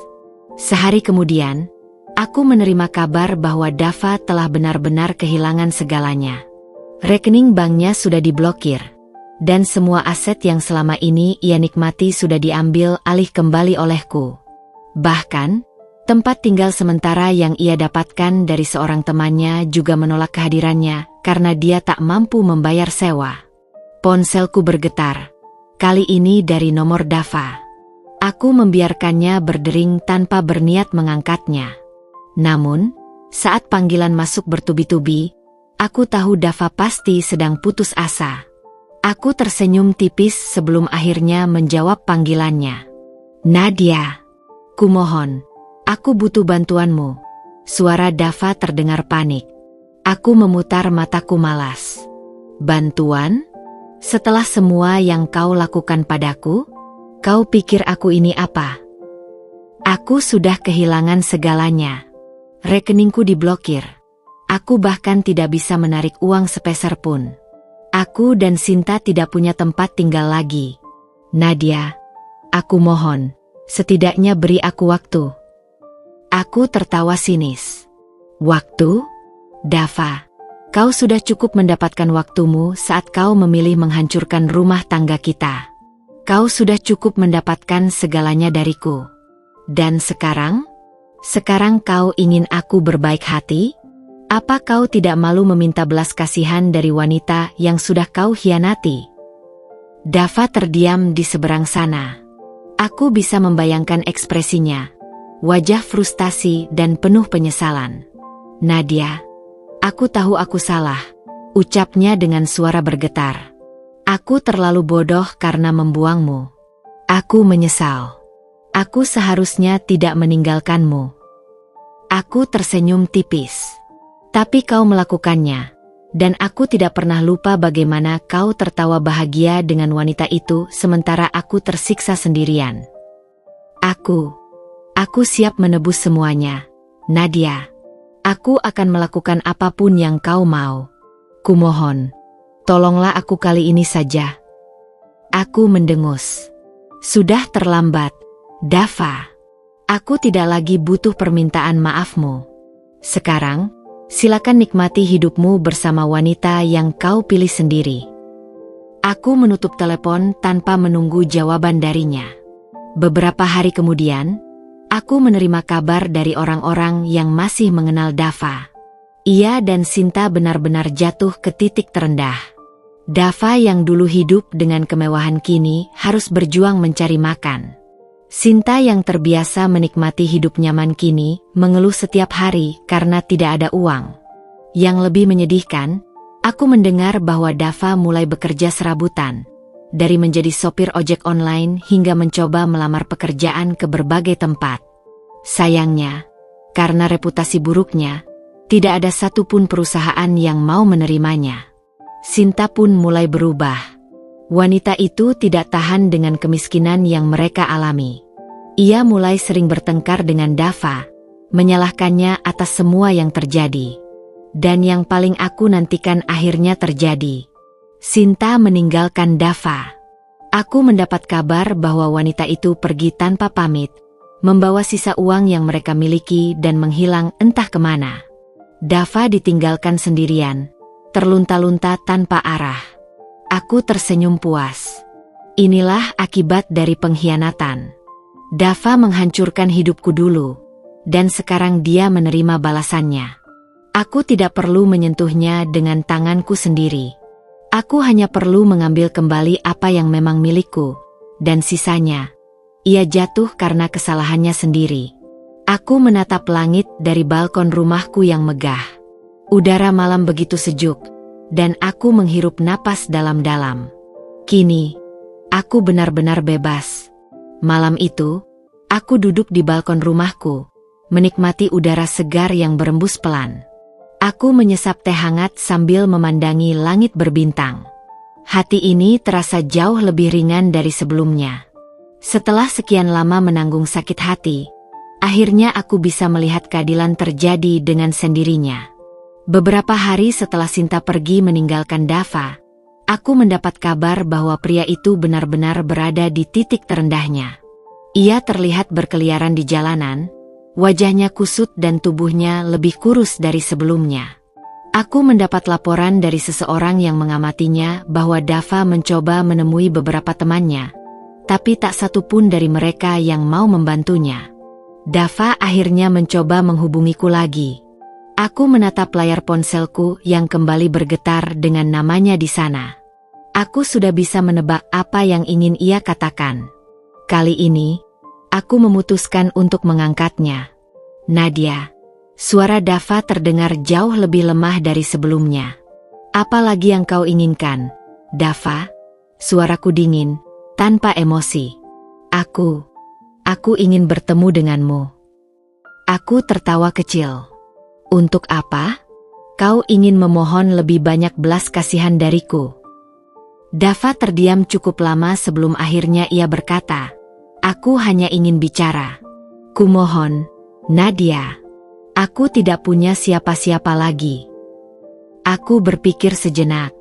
Sehari kemudian, aku menerima kabar bahwa Dava telah benar-benar kehilangan segalanya. Rekening banknya sudah diblokir. Dan semua aset yang selama ini ia nikmati sudah diambil alih kembali olehku. Bahkan, tempat tinggal sementara yang ia dapatkan dari seorang temannya juga menolak kehadirannya karena dia tak mampu membayar sewa. Ponselku bergetar. Kali ini dari nomor Dava. Aku membiarkannya berdering tanpa berniat mengangkatnya. Namun, saat panggilan masuk bertubi-tubi, aku tahu Dava pasti sedang putus asa. Aku tersenyum tipis sebelum akhirnya menjawab panggilannya. Nadia, kumohon, aku butuh bantuanmu. Suara Dava terdengar panik. Aku memutar mataku malas. Bantuan? Setelah semua yang kau lakukan padaku, kau pikir aku ini apa? Aku sudah kehilangan segalanya. Rekeningku diblokir. Aku bahkan tidak bisa menarik uang sepeser pun. Aku dan Sinta tidak punya tempat tinggal lagi. Nadia, aku mohon, setidaknya beri aku waktu. Aku tertawa sinis. Waktu? Dava, kau sudah cukup mendapatkan waktumu saat kau memilih menghancurkan rumah tangga kita. Kau sudah cukup mendapatkan segalanya dariku. Dan sekarang? Sekarang kau ingin aku berbaik hati? Apa kau tidak malu meminta belas kasihan dari wanita yang sudah kau hianati? Dava terdiam di seberang sana. Aku bisa membayangkan ekspresinya. wajah frustasi dan penuh penyesalan. "Nadia, aku tahu aku salah," ucapnya dengan suara bergetar. "Aku terlalu bodoh karena membuangmu. Aku menyesal. Aku seharusnya tidak meninggalkanmu." Aku tersenyum tipis. "Tapi kau melakukannya. Dan aku tidak pernah lupa bagaimana kau tertawa bahagia dengan wanita itu sementara aku tersiksa sendirian. Aku siap menebus semuanya, Nadia. Aku akan melakukan apapun yang kau mau. Kumohon, tolonglah aku kali ini saja." Aku mendengus. "Sudah terlambat, Dava. Aku tidak lagi butuh permintaan maafmu. Sekarang, silakan nikmati hidupmu bersama wanita yang kau pilih sendiri." Aku menutup telepon tanpa menunggu jawaban darinya. Beberapa hari kemudian, aku menerima kabar dari orang-orang yang masih mengenal Dava. Ia dan Sinta benar-benar jatuh ke titik terendah. Dava yang dulu hidup dengan kemewahan kini harus berjuang mencari makan. Sinta yang terbiasa menikmati hidup nyaman kini mengeluh setiap hari karena tidak ada uang. Yang lebih menyedihkan, aku mendengar bahwa Dava mulai bekerja serabutan. Dari menjadi sopir ojek online hingga mencoba melamar pekerjaan ke berbagai tempat. Sayangnya, karena reputasi buruknya, tidak ada satupun perusahaan yang mau menerimanya. Sinta pun mulai berubah. Wanita itu tidak tahan dengan kemiskinan yang mereka alami. Ia mulai sering bertengkar dengan Dava, menyalahkannya atas semua yang terjadi. Dan yang paling aku nantikan akhirnya terjadi. Sinta meninggalkan Dava. Aku mendapat kabar bahwa wanita itu pergi tanpa pamit, membawa sisa uang yang mereka miliki dan menghilang entah kemana. Dava ditinggalkan sendirian, terlunta-lunta tanpa arah. Aku tersenyum puas. Inilah akibat dari pengkhianatan. Dava menghancurkan hidupku dulu, dan sekarang dia menerima balasannya. Aku tidak perlu menyentuhnya dengan tanganku sendiri. Aku hanya perlu mengambil kembali apa yang memang milikku, dan sisanya, ia jatuh karena kesalahannya sendiri. Aku menatap langit dari balkon rumahku yang megah. Udara malam begitu sejuk, dan aku menghirup napas dalam-dalam. Kini, aku benar-benar bebas. Malam itu, aku duduk di balkon rumahku, menikmati udara segar yang berembus pelan. Aku menyesap teh hangat sambil memandangi langit berbintang. Hati ini terasa jauh lebih ringan dari sebelumnya. Setelah sekian lama menanggung sakit hati, akhirnya aku bisa melihat keadilan terjadi dengan sendirinya. Beberapa hari setelah Sinta pergi meninggalkan Dava, aku mendapat kabar bahwa pria itu benar-benar berada di titik terendahnya. Ia terlihat berkeliaran di jalanan, wajahnya kusut dan tubuhnya lebih kurus dari sebelumnya. Aku mendapat laporan dari seseorang yang mengamatinya bahwa Dava mencoba menemui beberapa temannya, tapi tak satu pun dari mereka yang mau membantunya. Dava akhirnya mencoba menghubungiku lagi. Aku menatap layar ponselku yang kembali bergetar dengan namanya di sana. Aku sudah bisa menebak apa yang ingin ia katakan. Kali ini, aku memutuskan untuk mengangkatnya. "Nadia." Suara Dava terdengar jauh lebih lemah dari sebelumnya. "Apa lagi yang kau inginkan, Dava?" Suaraku dingin, tanpa emosi. Aku ingin bertemu denganmu." Aku tertawa kecil. "Untuk apa? Kau ingin memohon lebih banyak belas kasihan dariku?" Dava terdiam cukup lama sebelum akhirnya ia berkata, "Aku hanya ingin bicara. Kumohon, Nadia. Aku tidak punya siapa-siapa lagi." Aku berpikir sejenak.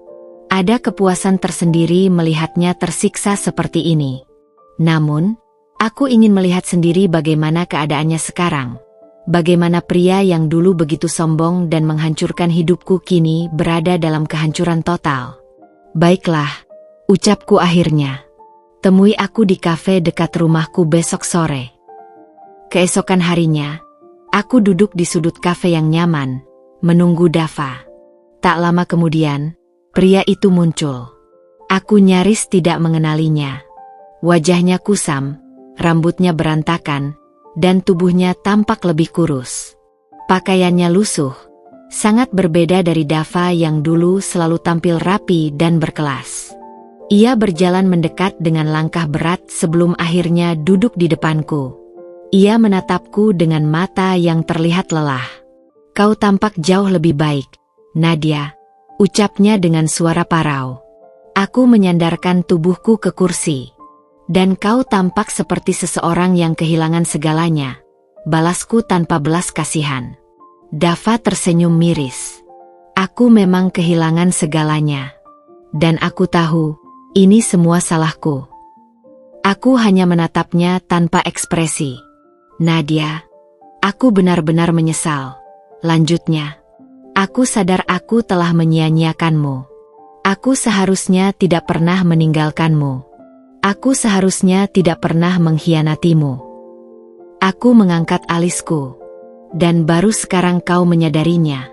Ada kepuasan tersendiri melihatnya tersiksa seperti ini. Namun, aku ingin melihat sendiri bagaimana keadaannya sekarang. Bagaimana pria yang dulu begitu sombong dan menghancurkan hidupku kini berada dalam kehancuran total. "Baiklah," ucapku akhirnya. "Temui aku di kafe dekat rumahku besok sore." Keesokan harinya, aku duduk di sudut kafe yang nyaman, menunggu Dava. Tak lama kemudian, pria itu muncul. Aku nyaris tidak mengenalinya. Wajahnya kusam, rambutnya berantakan, dan tubuhnya tampak lebih kurus. Pakaiannya lusuh, sangat berbeda dari Dava yang dulu selalu tampil rapi dan berkelas. Ia berjalan mendekat dengan langkah berat sebelum akhirnya duduk di depanku. Ia menatapku dengan mata yang terlihat lelah. "Kau tampak jauh lebih baik, Nadia," ucapnya dengan suara parau. Aku menyandarkan tubuhku ke kursi. "Dan kau tampak seperti seseorang yang kehilangan segalanya," balasku tanpa belas kasihan. Dava tersenyum miris. "Aku memang kehilangan segalanya. Dan aku tahu, ini semua salahku." Aku hanya menatapnya tanpa ekspresi. "Nadia, aku benar-benar menyesal," lanjutnya. "Aku sadar aku telah menyia-nyiakanmu. Aku seharusnya tidak pernah meninggalkanmu. Aku seharusnya tidak pernah mengkhianatimu." Aku mengangkat alisku. "Dan baru sekarang kau menyadarinya."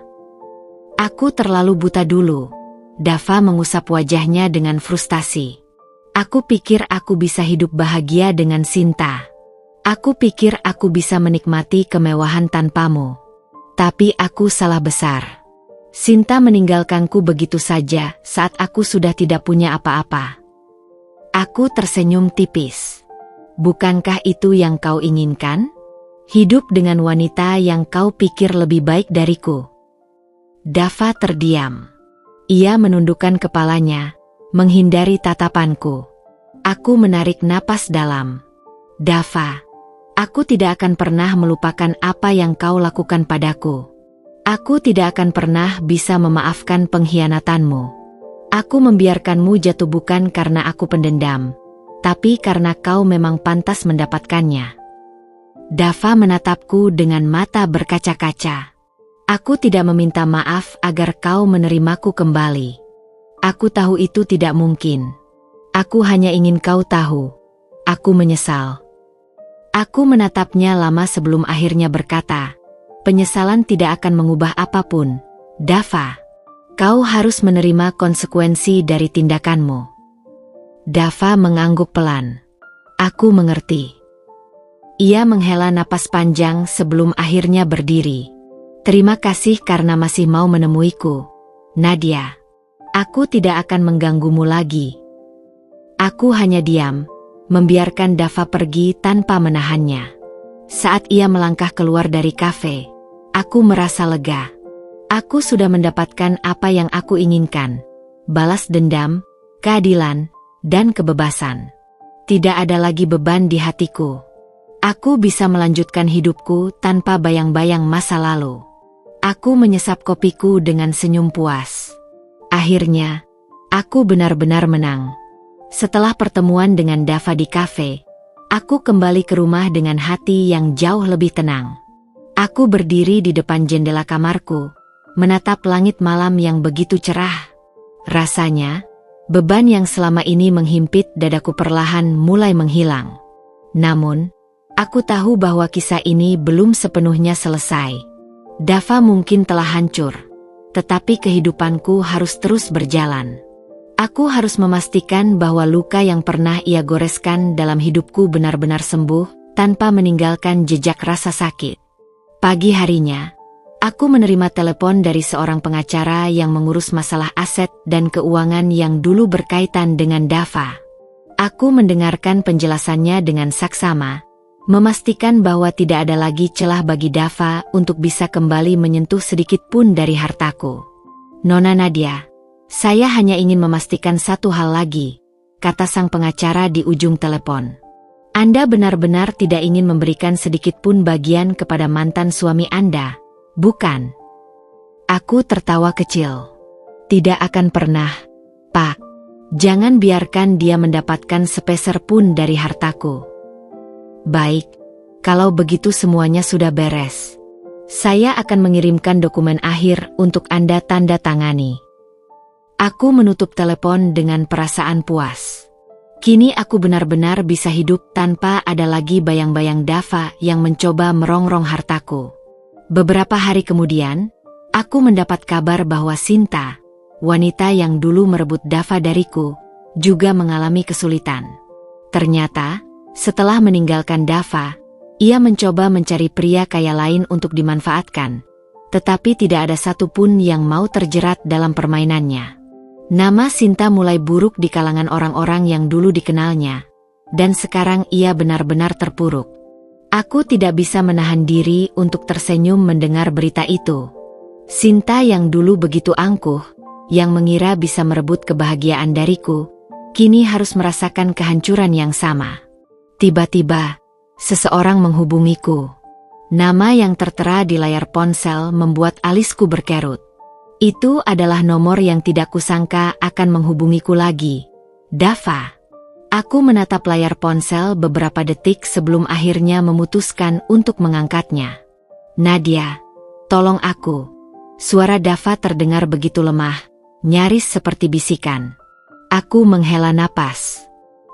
"Aku terlalu buta dulu." Dava mengusap wajahnya dengan frustasi. "Aku pikir aku bisa hidup bahagia dengan Sinta. Aku pikir aku bisa menikmati kemewahan tanpamu. Tapi aku salah besar. Sinta meninggalkanku begitu saja saat aku sudah tidak punya apa-apa." Aku tersenyum tipis. "Bukankah itu yang kau inginkan? Hidup dengan wanita yang kau pikir lebih baik dariku?" Dava terdiam. Ia menundukkan kepalanya, menghindari tatapanku. Aku menarik napas dalam. "Dava, aku tidak akan pernah melupakan apa yang kau lakukan padaku. Aku tidak akan pernah bisa memaafkan pengkhianatanmu. Aku membiarkanmu jatuh bukan karena aku pendendam, tapi karena kau memang pantas mendapatkannya." Dava menatapku dengan mata berkaca-kaca. "Aku tidak meminta maaf agar kau menerimaku kembali. Aku tahu itu tidak mungkin. Aku hanya ingin kau tahu. Aku menyesal." Aku menatapnya lama sebelum akhirnya berkata, "Penyesalan tidak akan mengubah apapun, Dava. Kau harus menerima konsekuensi dari tindakanmu." Dava mengangguk pelan. "Aku mengerti." Ia menghela napas panjang sebelum akhirnya berdiri. "Terima kasih karena masih mau menemuiku, Nadia. Aku tidak akan mengganggumu lagi." Aku hanya diam, membiarkan Dava pergi tanpa menahannya. Saat ia melangkah keluar dari kafe, aku merasa lega. Aku sudah mendapatkan apa yang aku inginkan. Balas dendam, keadilan, dan kebebasan. Tidak ada lagi beban di hatiku. Aku bisa melanjutkan hidupku tanpa bayang-bayang masa lalu. Aku menyesap kopiku dengan senyum puas. Akhirnya, aku benar-benar menang. Setelah pertemuan dengan Dava di kafe, aku kembali ke rumah dengan hati yang jauh lebih tenang. Aku berdiri di depan jendela kamarku, menatap langit malam yang begitu cerah. Rasanya, beban yang selama ini menghimpit dadaku perlahan mulai menghilang. Namun, aku tahu bahwa kisah ini belum sepenuhnya selesai. Dava mungkin telah hancur, tetapi kehidupanku harus terus berjalan. Aku harus memastikan bahwa luka yang pernah ia goreskan dalam hidupku benar-benar sembuh, tanpa meninggalkan jejak rasa sakit. Pagi harinya, aku menerima telepon dari seorang pengacara yang mengurus masalah aset dan keuangan yang dulu berkaitan dengan Dava. Aku mendengarkan penjelasannya dengan saksama, memastikan bahwa tidak ada lagi celah bagi Dava untuk bisa kembali menyentuh sedikit pun dari hartaku. "Nona Nadia, saya hanya ingin memastikan satu hal lagi," kata sang pengacara di ujung telepon. "Anda benar-benar tidak ingin memberikan sedikit pun bagian kepada mantan suami Anda, bukan?" Aku tertawa kecil. "Tidak akan pernah, Pak. Jangan biarkan dia mendapatkan sepeser pun dari hartaku." "Baik, kalau begitu semuanya sudah beres. Saya akan mengirimkan dokumen akhir untuk Anda tanda tangani." Aku menutup telepon dengan perasaan puas. Kini aku benar-benar bisa hidup tanpa ada lagi bayang-bayang Dava yang mencoba merongrong hartaku. Beberapa hari kemudian, aku mendapat kabar bahwa Sinta, wanita yang dulu merebut Dava dariku, juga mengalami kesulitan. Ternyata, setelah meninggalkan Dava, Ia mencoba mencari pria kaya lain untuk dimanfaatkan, tetapi tidak ada satupun yang mau terjerat dalam permainannya. Nama Sinta mulai buruk di kalangan orang-orang yang dulu dikenalnya, dan sekarang ia benar-benar terpuruk. Aku tidak bisa menahan diri untuk tersenyum mendengar berita itu. Sinta yang dulu begitu angkuh, yang mengira bisa merebut kebahagiaan dariku, kini harus merasakan kehancuran yang sama. Tiba-tiba, seseorang menghubungiku. Nama yang tertera di layar ponsel membuat alisku berkerut. Itu adalah nomor yang tidak kusangka akan menghubungiku lagi. Dava. Aku menatap layar ponsel beberapa detik sebelum akhirnya memutuskan untuk mengangkatnya. Nadia, tolong aku. Suara Dava terdengar begitu lemah, nyaris seperti bisikan. Aku menghela napas.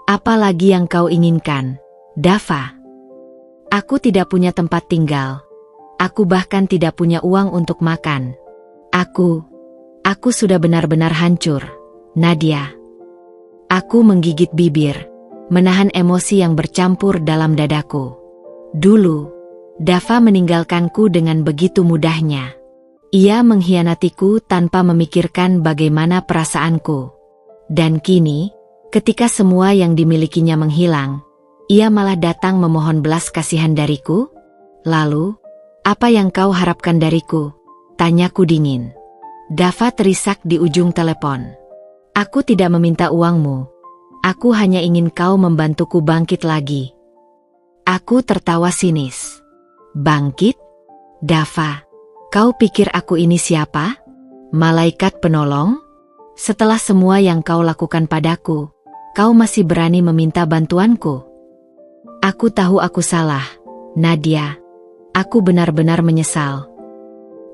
Apa lagi yang kau inginkan, Dava? Aku tidak punya tempat tinggal. Aku bahkan tidak punya uang untuk makan. Aku sudah benar-benar hancur, Nadia. Aku menggigit bibir, menahan emosi yang bercampur dalam dadaku. Dulu, Dava meninggalkanku dengan begitu mudahnya. Ia mengkhianatiku tanpa memikirkan bagaimana perasaanku. Dan kini, ketika semua yang dimilikinya menghilang, ia malah datang memohon belas kasihan dariku? Lalu, apa yang kau harapkan dariku? Tanyaku dingin. Dava terisak di ujung telepon. Aku tidak meminta uangmu. Aku hanya ingin kau membantuku bangkit lagi. Aku tertawa sinis. Bangkit? Dava, kau pikir aku ini siapa? Malaikat penolong? Setelah semua yang kau lakukan padaku, kau masih berani meminta bantuanku? Aku tahu aku salah, Nadia. Aku benar-benar menyesal.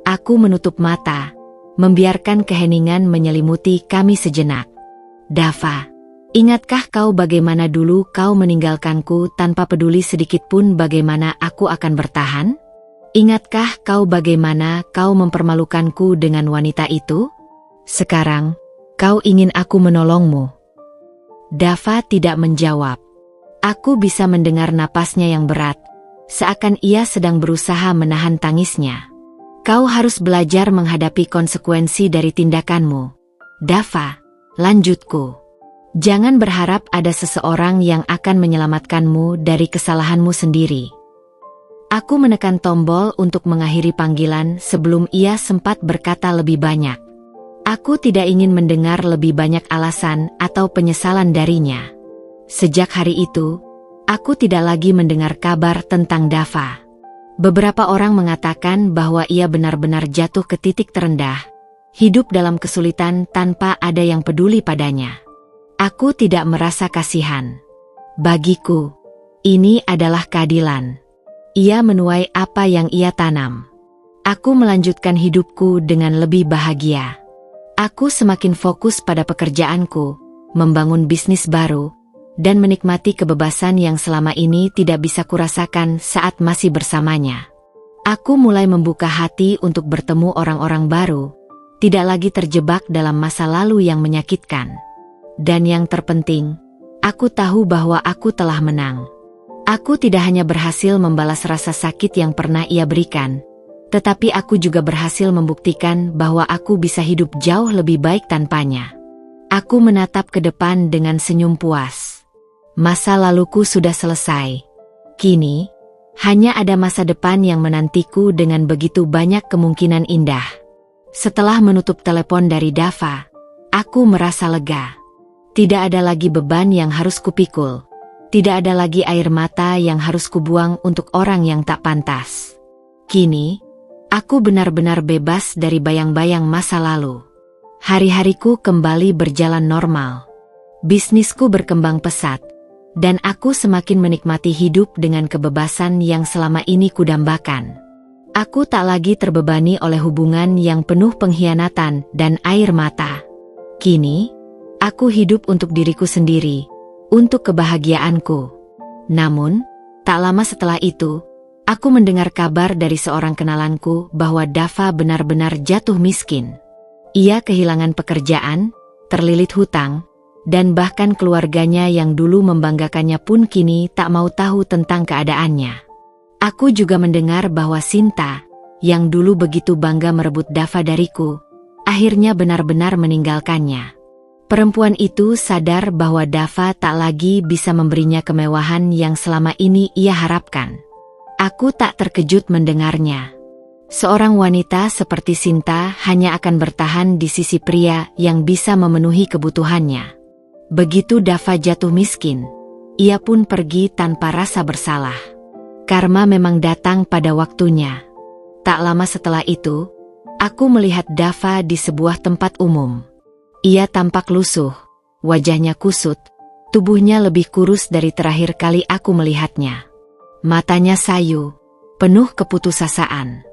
Aku menutup mata, membiarkan keheningan menyelimuti kami sejenak. Dava, ingatkah kau bagaimana dulu kau meninggalkanku tanpa peduli sedikitpun bagaimana aku akan bertahan? Ingatkah kau bagaimana kau mempermalukanku dengan wanita itu? Sekarang, kau ingin aku menolongmu. Dava tidak menjawab. Aku bisa mendengar napasnya yang berat, seakan ia sedang berusaha menahan tangisnya. Kau harus belajar menghadapi konsekuensi dari tindakanmu. Dava, lanjutku. Jangan berharap ada seseorang yang akan menyelamatkanmu dari kesalahanmu sendiri. Aku menekan tombol untuk mengakhiri panggilan sebelum ia sempat berkata lebih banyak. Aku tidak ingin mendengar lebih banyak alasan atau penyesalan darinya. Sejak hari itu, aku tidak lagi mendengar kabar tentang Dava. Beberapa orang mengatakan bahwa ia benar-benar jatuh ke titik terendah, hidup dalam kesulitan tanpa ada yang peduli padanya. Aku tidak merasa kasihan. Bagiku, ini adalah keadilan. Ia menuai apa yang ia tanam. Aku melanjutkan hidupku dengan lebih bahagia. Aku semakin fokus pada pekerjaanku, membangun bisnis baru, dan menikmati kebebasan yang selama ini tidak bisa kurasakan saat masih bersamanya. Aku mulai membuka hati untuk bertemu orang-orang baru, tidak lagi terjebak dalam masa lalu yang menyakitkan. Dan yang terpenting, aku tahu bahwa aku telah menang. Aku tidak hanya berhasil membalas rasa sakit yang pernah ia berikan, tetapi aku juga berhasil membuktikan bahwa aku bisa hidup jauh lebih baik tanpanya. Aku menatap ke depan dengan senyum puas. Masa laluku sudah selesai. Kini, hanya ada masa depan yang menantiku dengan begitu banyak kemungkinan indah. Setelah menutup telepon dari Dava, aku merasa lega. Tidak ada lagi beban yang harus kupikul. Tidak ada lagi air mata yang harus kubuang untuk orang yang tak pantas. Kini, aku benar-benar bebas dari bayang-bayang masa lalu. Hari-hariku kembali berjalan normal. Bisnisku berkembang pesat. Dan aku semakin menikmati hidup dengan kebebasan yang selama ini kudambakan. Aku tak lagi terbebani oleh hubungan yang penuh pengkhianatan dan air mata. Kini, aku hidup untuk diriku sendiri, untuk kebahagiaanku. Namun, tak lama setelah itu, aku mendengar kabar dari seorang kenalanku bahwa Dava benar-benar jatuh miskin. Ia kehilangan pekerjaan, terlilit hutang, dan bahkan keluarganya yang dulu membanggakannya pun kini tak mau tahu tentang keadaannya. Aku juga mendengar bahwa Sinta, yang dulu begitu bangga merebut Dava dariku, akhirnya benar-benar meninggalkannya. Perempuan itu sadar bahwa Dava tak lagi bisa memberinya kemewahan yang selama ini ia harapkan. Aku tak terkejut mendengarnya. Seorang wanita seperti Sinta hanya akan bertahan di sisi pria yang bisa memenuhi kebutuhannya. Begitu Dava jatuh miskin, ia pun pergi tanpa rasa bersalah. Karma memang datang pada waktunya. Tak lama setelah itu, aku melihat Dava di sebuah tempat umum. Ia tampak lusuh, wajahnya kusut, tubuhnya lebih kurus dari terakhir kali aku melihatnya. Matanya sayu, penuh keputusasaan.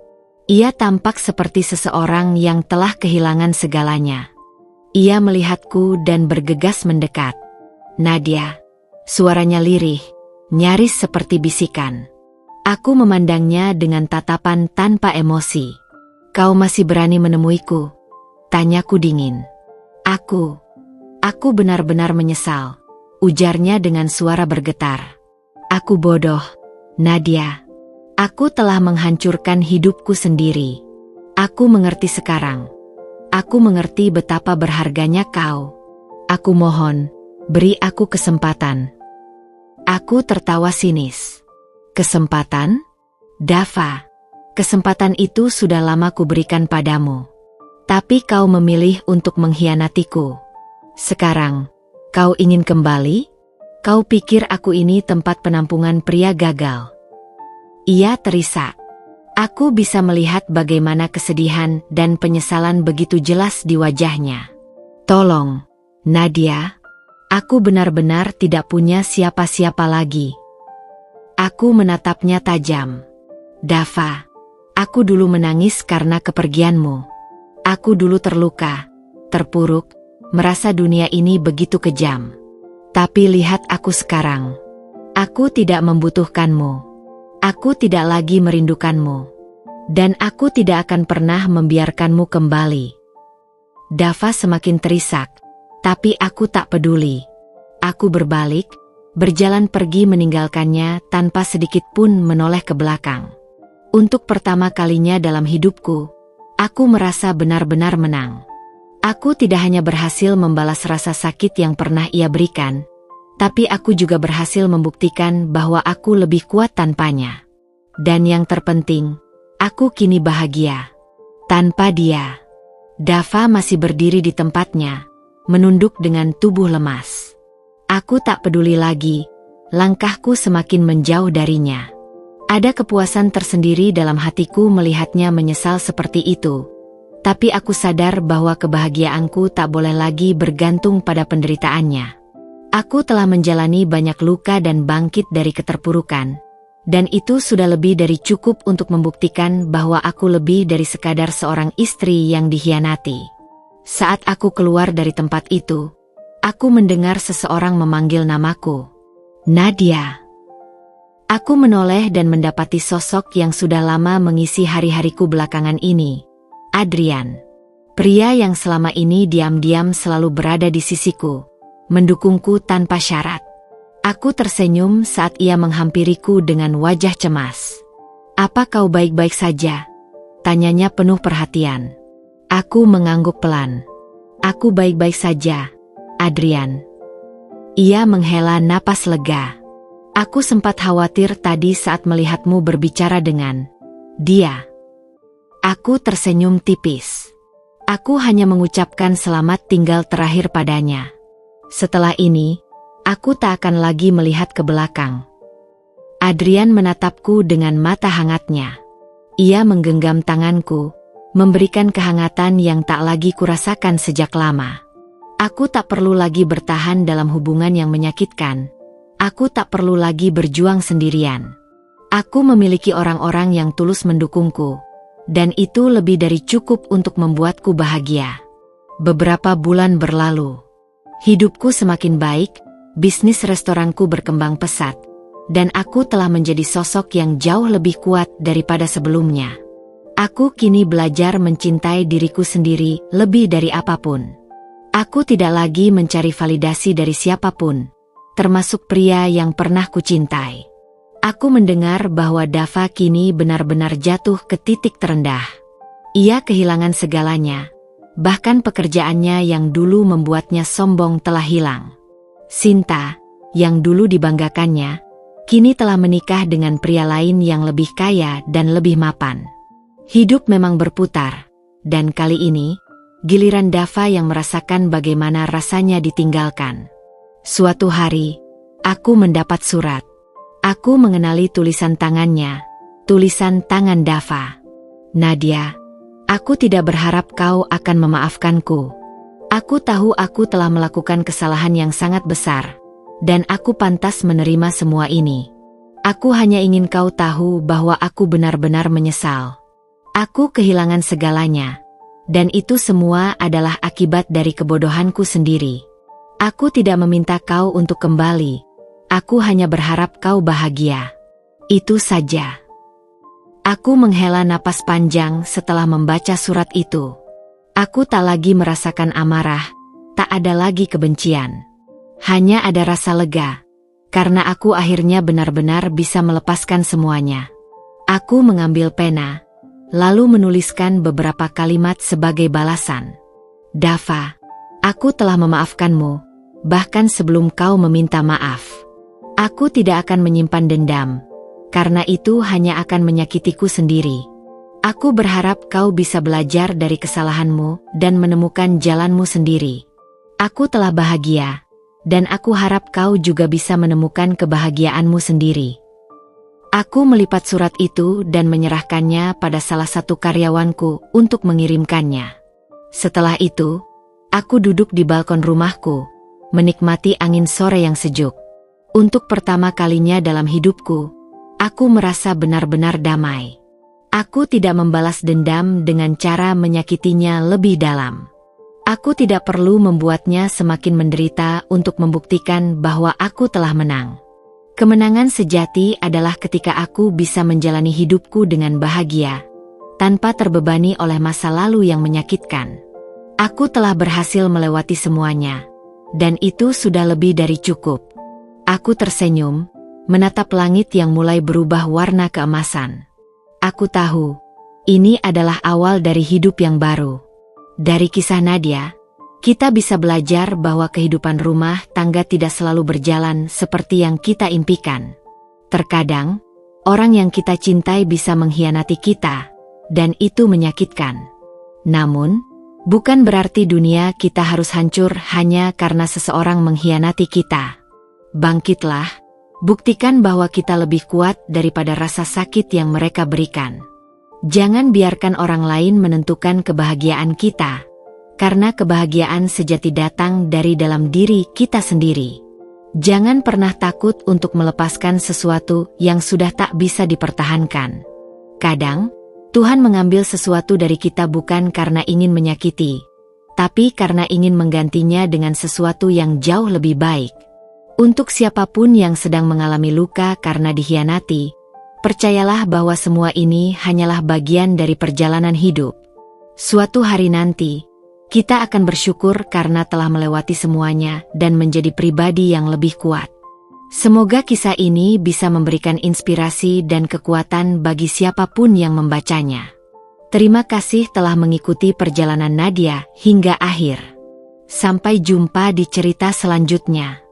Ia tampak seperti seseorang yang telah kehilangan segalanya. Ia melihatku dan bergegas mendekat. "Nadia," suaranya lirih, nyaris seperti bisikan. Aku memandangnya dengan tatapan tanpa emosi. "Kau masih berani menemuiku?" tanyaku dingin. Aku benar-benar menyesal," ujarnya dengan suara bergetar. "Aku bodoh, Nadia. Aku telah menghancurkan hidupku sendiri. Aku mengerti sekarang. Aku mengerti betapa berharganya kau. Aku mohon, beri aku kesempatan." Aku tertawa sinis. "Kesempatan? Dava, kesempatan itu sudah lama kuberikan padamu. Tapi kau memilih untuk mengkhianatiku. Sekarang, kau ingin kembali? Kau pikir aku ini tempat penampungan pria gagal?" Ia terisak. Aku bisa melihat bagaimana kesedihan dan penyesalan begitu jelas di wajahnya. "Tolong, Nadia. Aku benar-benar tidak punya siapa-siapa lagi." Aku menatapnya tajam. "Dava, aku dulu menangis karena kepergianmu. Aku dulu terluka, terpuruk, merasa dunia ini begitu kejam. Tapi lihat aku sekarang. Aku tidak membutuhkanmu. Aku tidak lagi merindukanmu. Dan aku tidak akan pernah membiarkanmu kembali." Dava semakin terisak, tapi aku tak peduli. Aku berbalik, berjalan pergi meninggalkannya tanpa sedikit pun menoleh ke belakang. Untuk pertama kalinya dalam hidupku, aku merasa benar-benar menang. Aku tidak hanya berhasil membalas rasa sakit yang pernah ia berikan, tapi aku juga berhasil membuktikan bahwa aku lebih kuat tanpanya. Dan yang terpenting, aku kini bahagia. Tanpa dia. Dava masih berdiri di tempatnya, menunduk dengan tubuh lemas. Aku tak peduli lagi, langkahku semakin menjauh darinya. Ada kepuasan tersendiri dalam hatiku melihatnya menyesal seperti itu. Tapi aku sadar bahwa kebahagiaanku tak boleh lagi bergantung pada penderitaannya. Aku telah menjalani banyak luka dan bangkit dari keterpurukan. Dan itu sudah lebih dari cukup untuk membuktikan bahwa aku lebih dari sekadar seorang istri yang dikhianati. Saat aku keluar dari tempat itu, aku mendengar seseorang memanggil namaku. "Nadia." Aku menoleh dan mendapati sosok yang sudah lama mengisi hari-hariku belakangan ini. Adrian. Pria yang selama ini diam-diam selalu berada di sisiku, mendukungku tanpa syarat. Aku tersenyum saat ia menghampiriku dengan wajah cemas. "Apa kau baik-baik saja?" tanyanya penuh perhatian. Aku mengangguk pelan. "Aku baik-baik saja, Adrian." Ia menghela napas lega. "Aku sempat khawatir tadi saat melihatmu berbicara dengan dia." Aku tersenyum tipis. Aku hanya mengucapkan selamat tinggal terakhir padanya. Setelah ini, aku tak akan lagi melihat ke belakang. Adrian menatapku dengan mata hangatnya. Ia menggenggam tanganku, memberikan kehangatan yang tak lagi kurasakan sejak lama. Aku tak perlu lagi bertahan dalam hubungan yang menyakitkan. Aku tak perlu lagi berjuang sendirian. Aku memiliki orang-orang yang tulus mendukungku, dan itu lebih dari cukup untuk membuatku bahagia. Beberapa bulan berlalu. Hidupku semakin baik, bisnis restoranku berkembang pesat, dan aku telah menjadi sosok yang jauh lebih kuat daripada sebelumnya. Aku kini belajar mencintai diriku sendiri lebih dari apapun. Aku tidak lagi mencari validasi dari siapapun, termasuk pria yang pernah kucintai. Aku mendengar bahwa Dava kini benar-benar jatuh ke titik terendah. Ia kehilangan segalanya, bahkan pekerjaannya yang dulu membuatnya sombong telah hilang. Sinta, yang dulu dibanggakannya, kini telah menikah dengan pria lain yang lebih kaya dan lebih mapan. Hidup memang berputar, dan kali ini, giliran Dava yang merasakan bagaimana rasanya ditinggalkan. Suatu hari, aku mendapat surat. Aku mengenali tulisan tangannya, tulisan tangan Dava. Nadia, aku tidak berharap kau akan memaafkanku. Aku tahu aku telah melakukan kesalahan yang sangat besar, dan aku pantas menerima semua ini. Aku hanya ingin kau tahu bahwa aku benar-benar menyesal. Aku kehilangan segalanya, dan itu semua adalah akibat dari kebodohanku sendiri. Aku tidak meminta kau untuk kembali. Aku hanya berharap kau bahagia. Itu saja. Aku menghela napas panjang setelah membaca surat itu. Aku tak lagi merasakan amarah, tak ada lagi kebencian. Hanya ada rasa lega, karena aku akhirnya benar-benar bisa melepaskan semuanya. Aku mengambil pena, lalu menuliskan beberapa kalimat sebagai balasan. Dava, aku telah memaafkanmu, bahkan sebelum kau meminta maaf. Aku tidak akan menyimpan dendam, karena itu hanya akan menyakitiku sendiri. Aku berharap kau bisa belajar dari kesalahanmu dan menemukan jalanmu sendiri. Aku telah bahagia, dan aku harap kau juga bisa menemukan kebahagiaanmu sendiri. Aku melipat surat itu dan menyerahkannya pada salah satu karyawanku untuk mengirimkannya. Setelah itu, aku duduk di balkon rumahku, menikmati angin sore yang sejuk. Untuk pertama kalinya dalam hidupku, aku merasa benar-benar damai. Aku tidak membalas dendam dengan cara menyakitinya lebih dalam. Aku tidak perlu membuatnya semakin menderita untuk membuktikan bahwa aku telah menang. Kemenangan sejati adalah ketika aku bisa menjalani hidupku dengan bahagia, tanpa terbebani oleh masa lalu yang menyakitkan. Aku telah berhasil melewati semuanya, dan itu sudah lebih dari cukup. Aku tersenyum, menatap langit yang mulai berubah warna keemasan. Aku tahu, ini adalah awal dari hidup yang baru. Dari kisah Nadia, kita bisa belajar bahwa kehidupan rumah tangga tidak selalu berjalan seperti yang kita impikan. Terkadang, orang yang kita cintai bisa mengkhianati kita, dan itu menyakitkan. Namun, bukan berarti dunia kita harus hancur hanya karena seseorang mengkhianati kita. Bangkitlah, buktikan bahwa kita lebih kuat daripada rasa sakit yang mereka berikan. Jangan biarkan orang lain menentukan kebahagiaan kita, karena kebahagiaan sejati datang dari dalam diri kita sendiri. Jangan pernah takut untuk melepaskan sesuatu yang sudah tak bisa dipertahankan. Kadang, Tuhan mengambil sesuatu dari kita bukan karena ingin menyakiti, tapi karena ingin menggantinya dengan sesuatu yang jauh lebih baik. Untuk siapapun yang sedang mengalami luka karena dikhianati, percayalah bahwa semua ini hanyalah bagian dari perjalanan hidup. Suatu hari nanti, kita akan bersyukur karena telah melewati semuanya dan menjadi pribadi yang lebih kuat. Semoga kisah ini bisa memberikan inspirasi dan kekuatan bagi siapapun yang membacanya. Terima kasih telah mengikuti perjalanan Nadia hingga akhir. Sampai jumpa di cerita selanjutnya.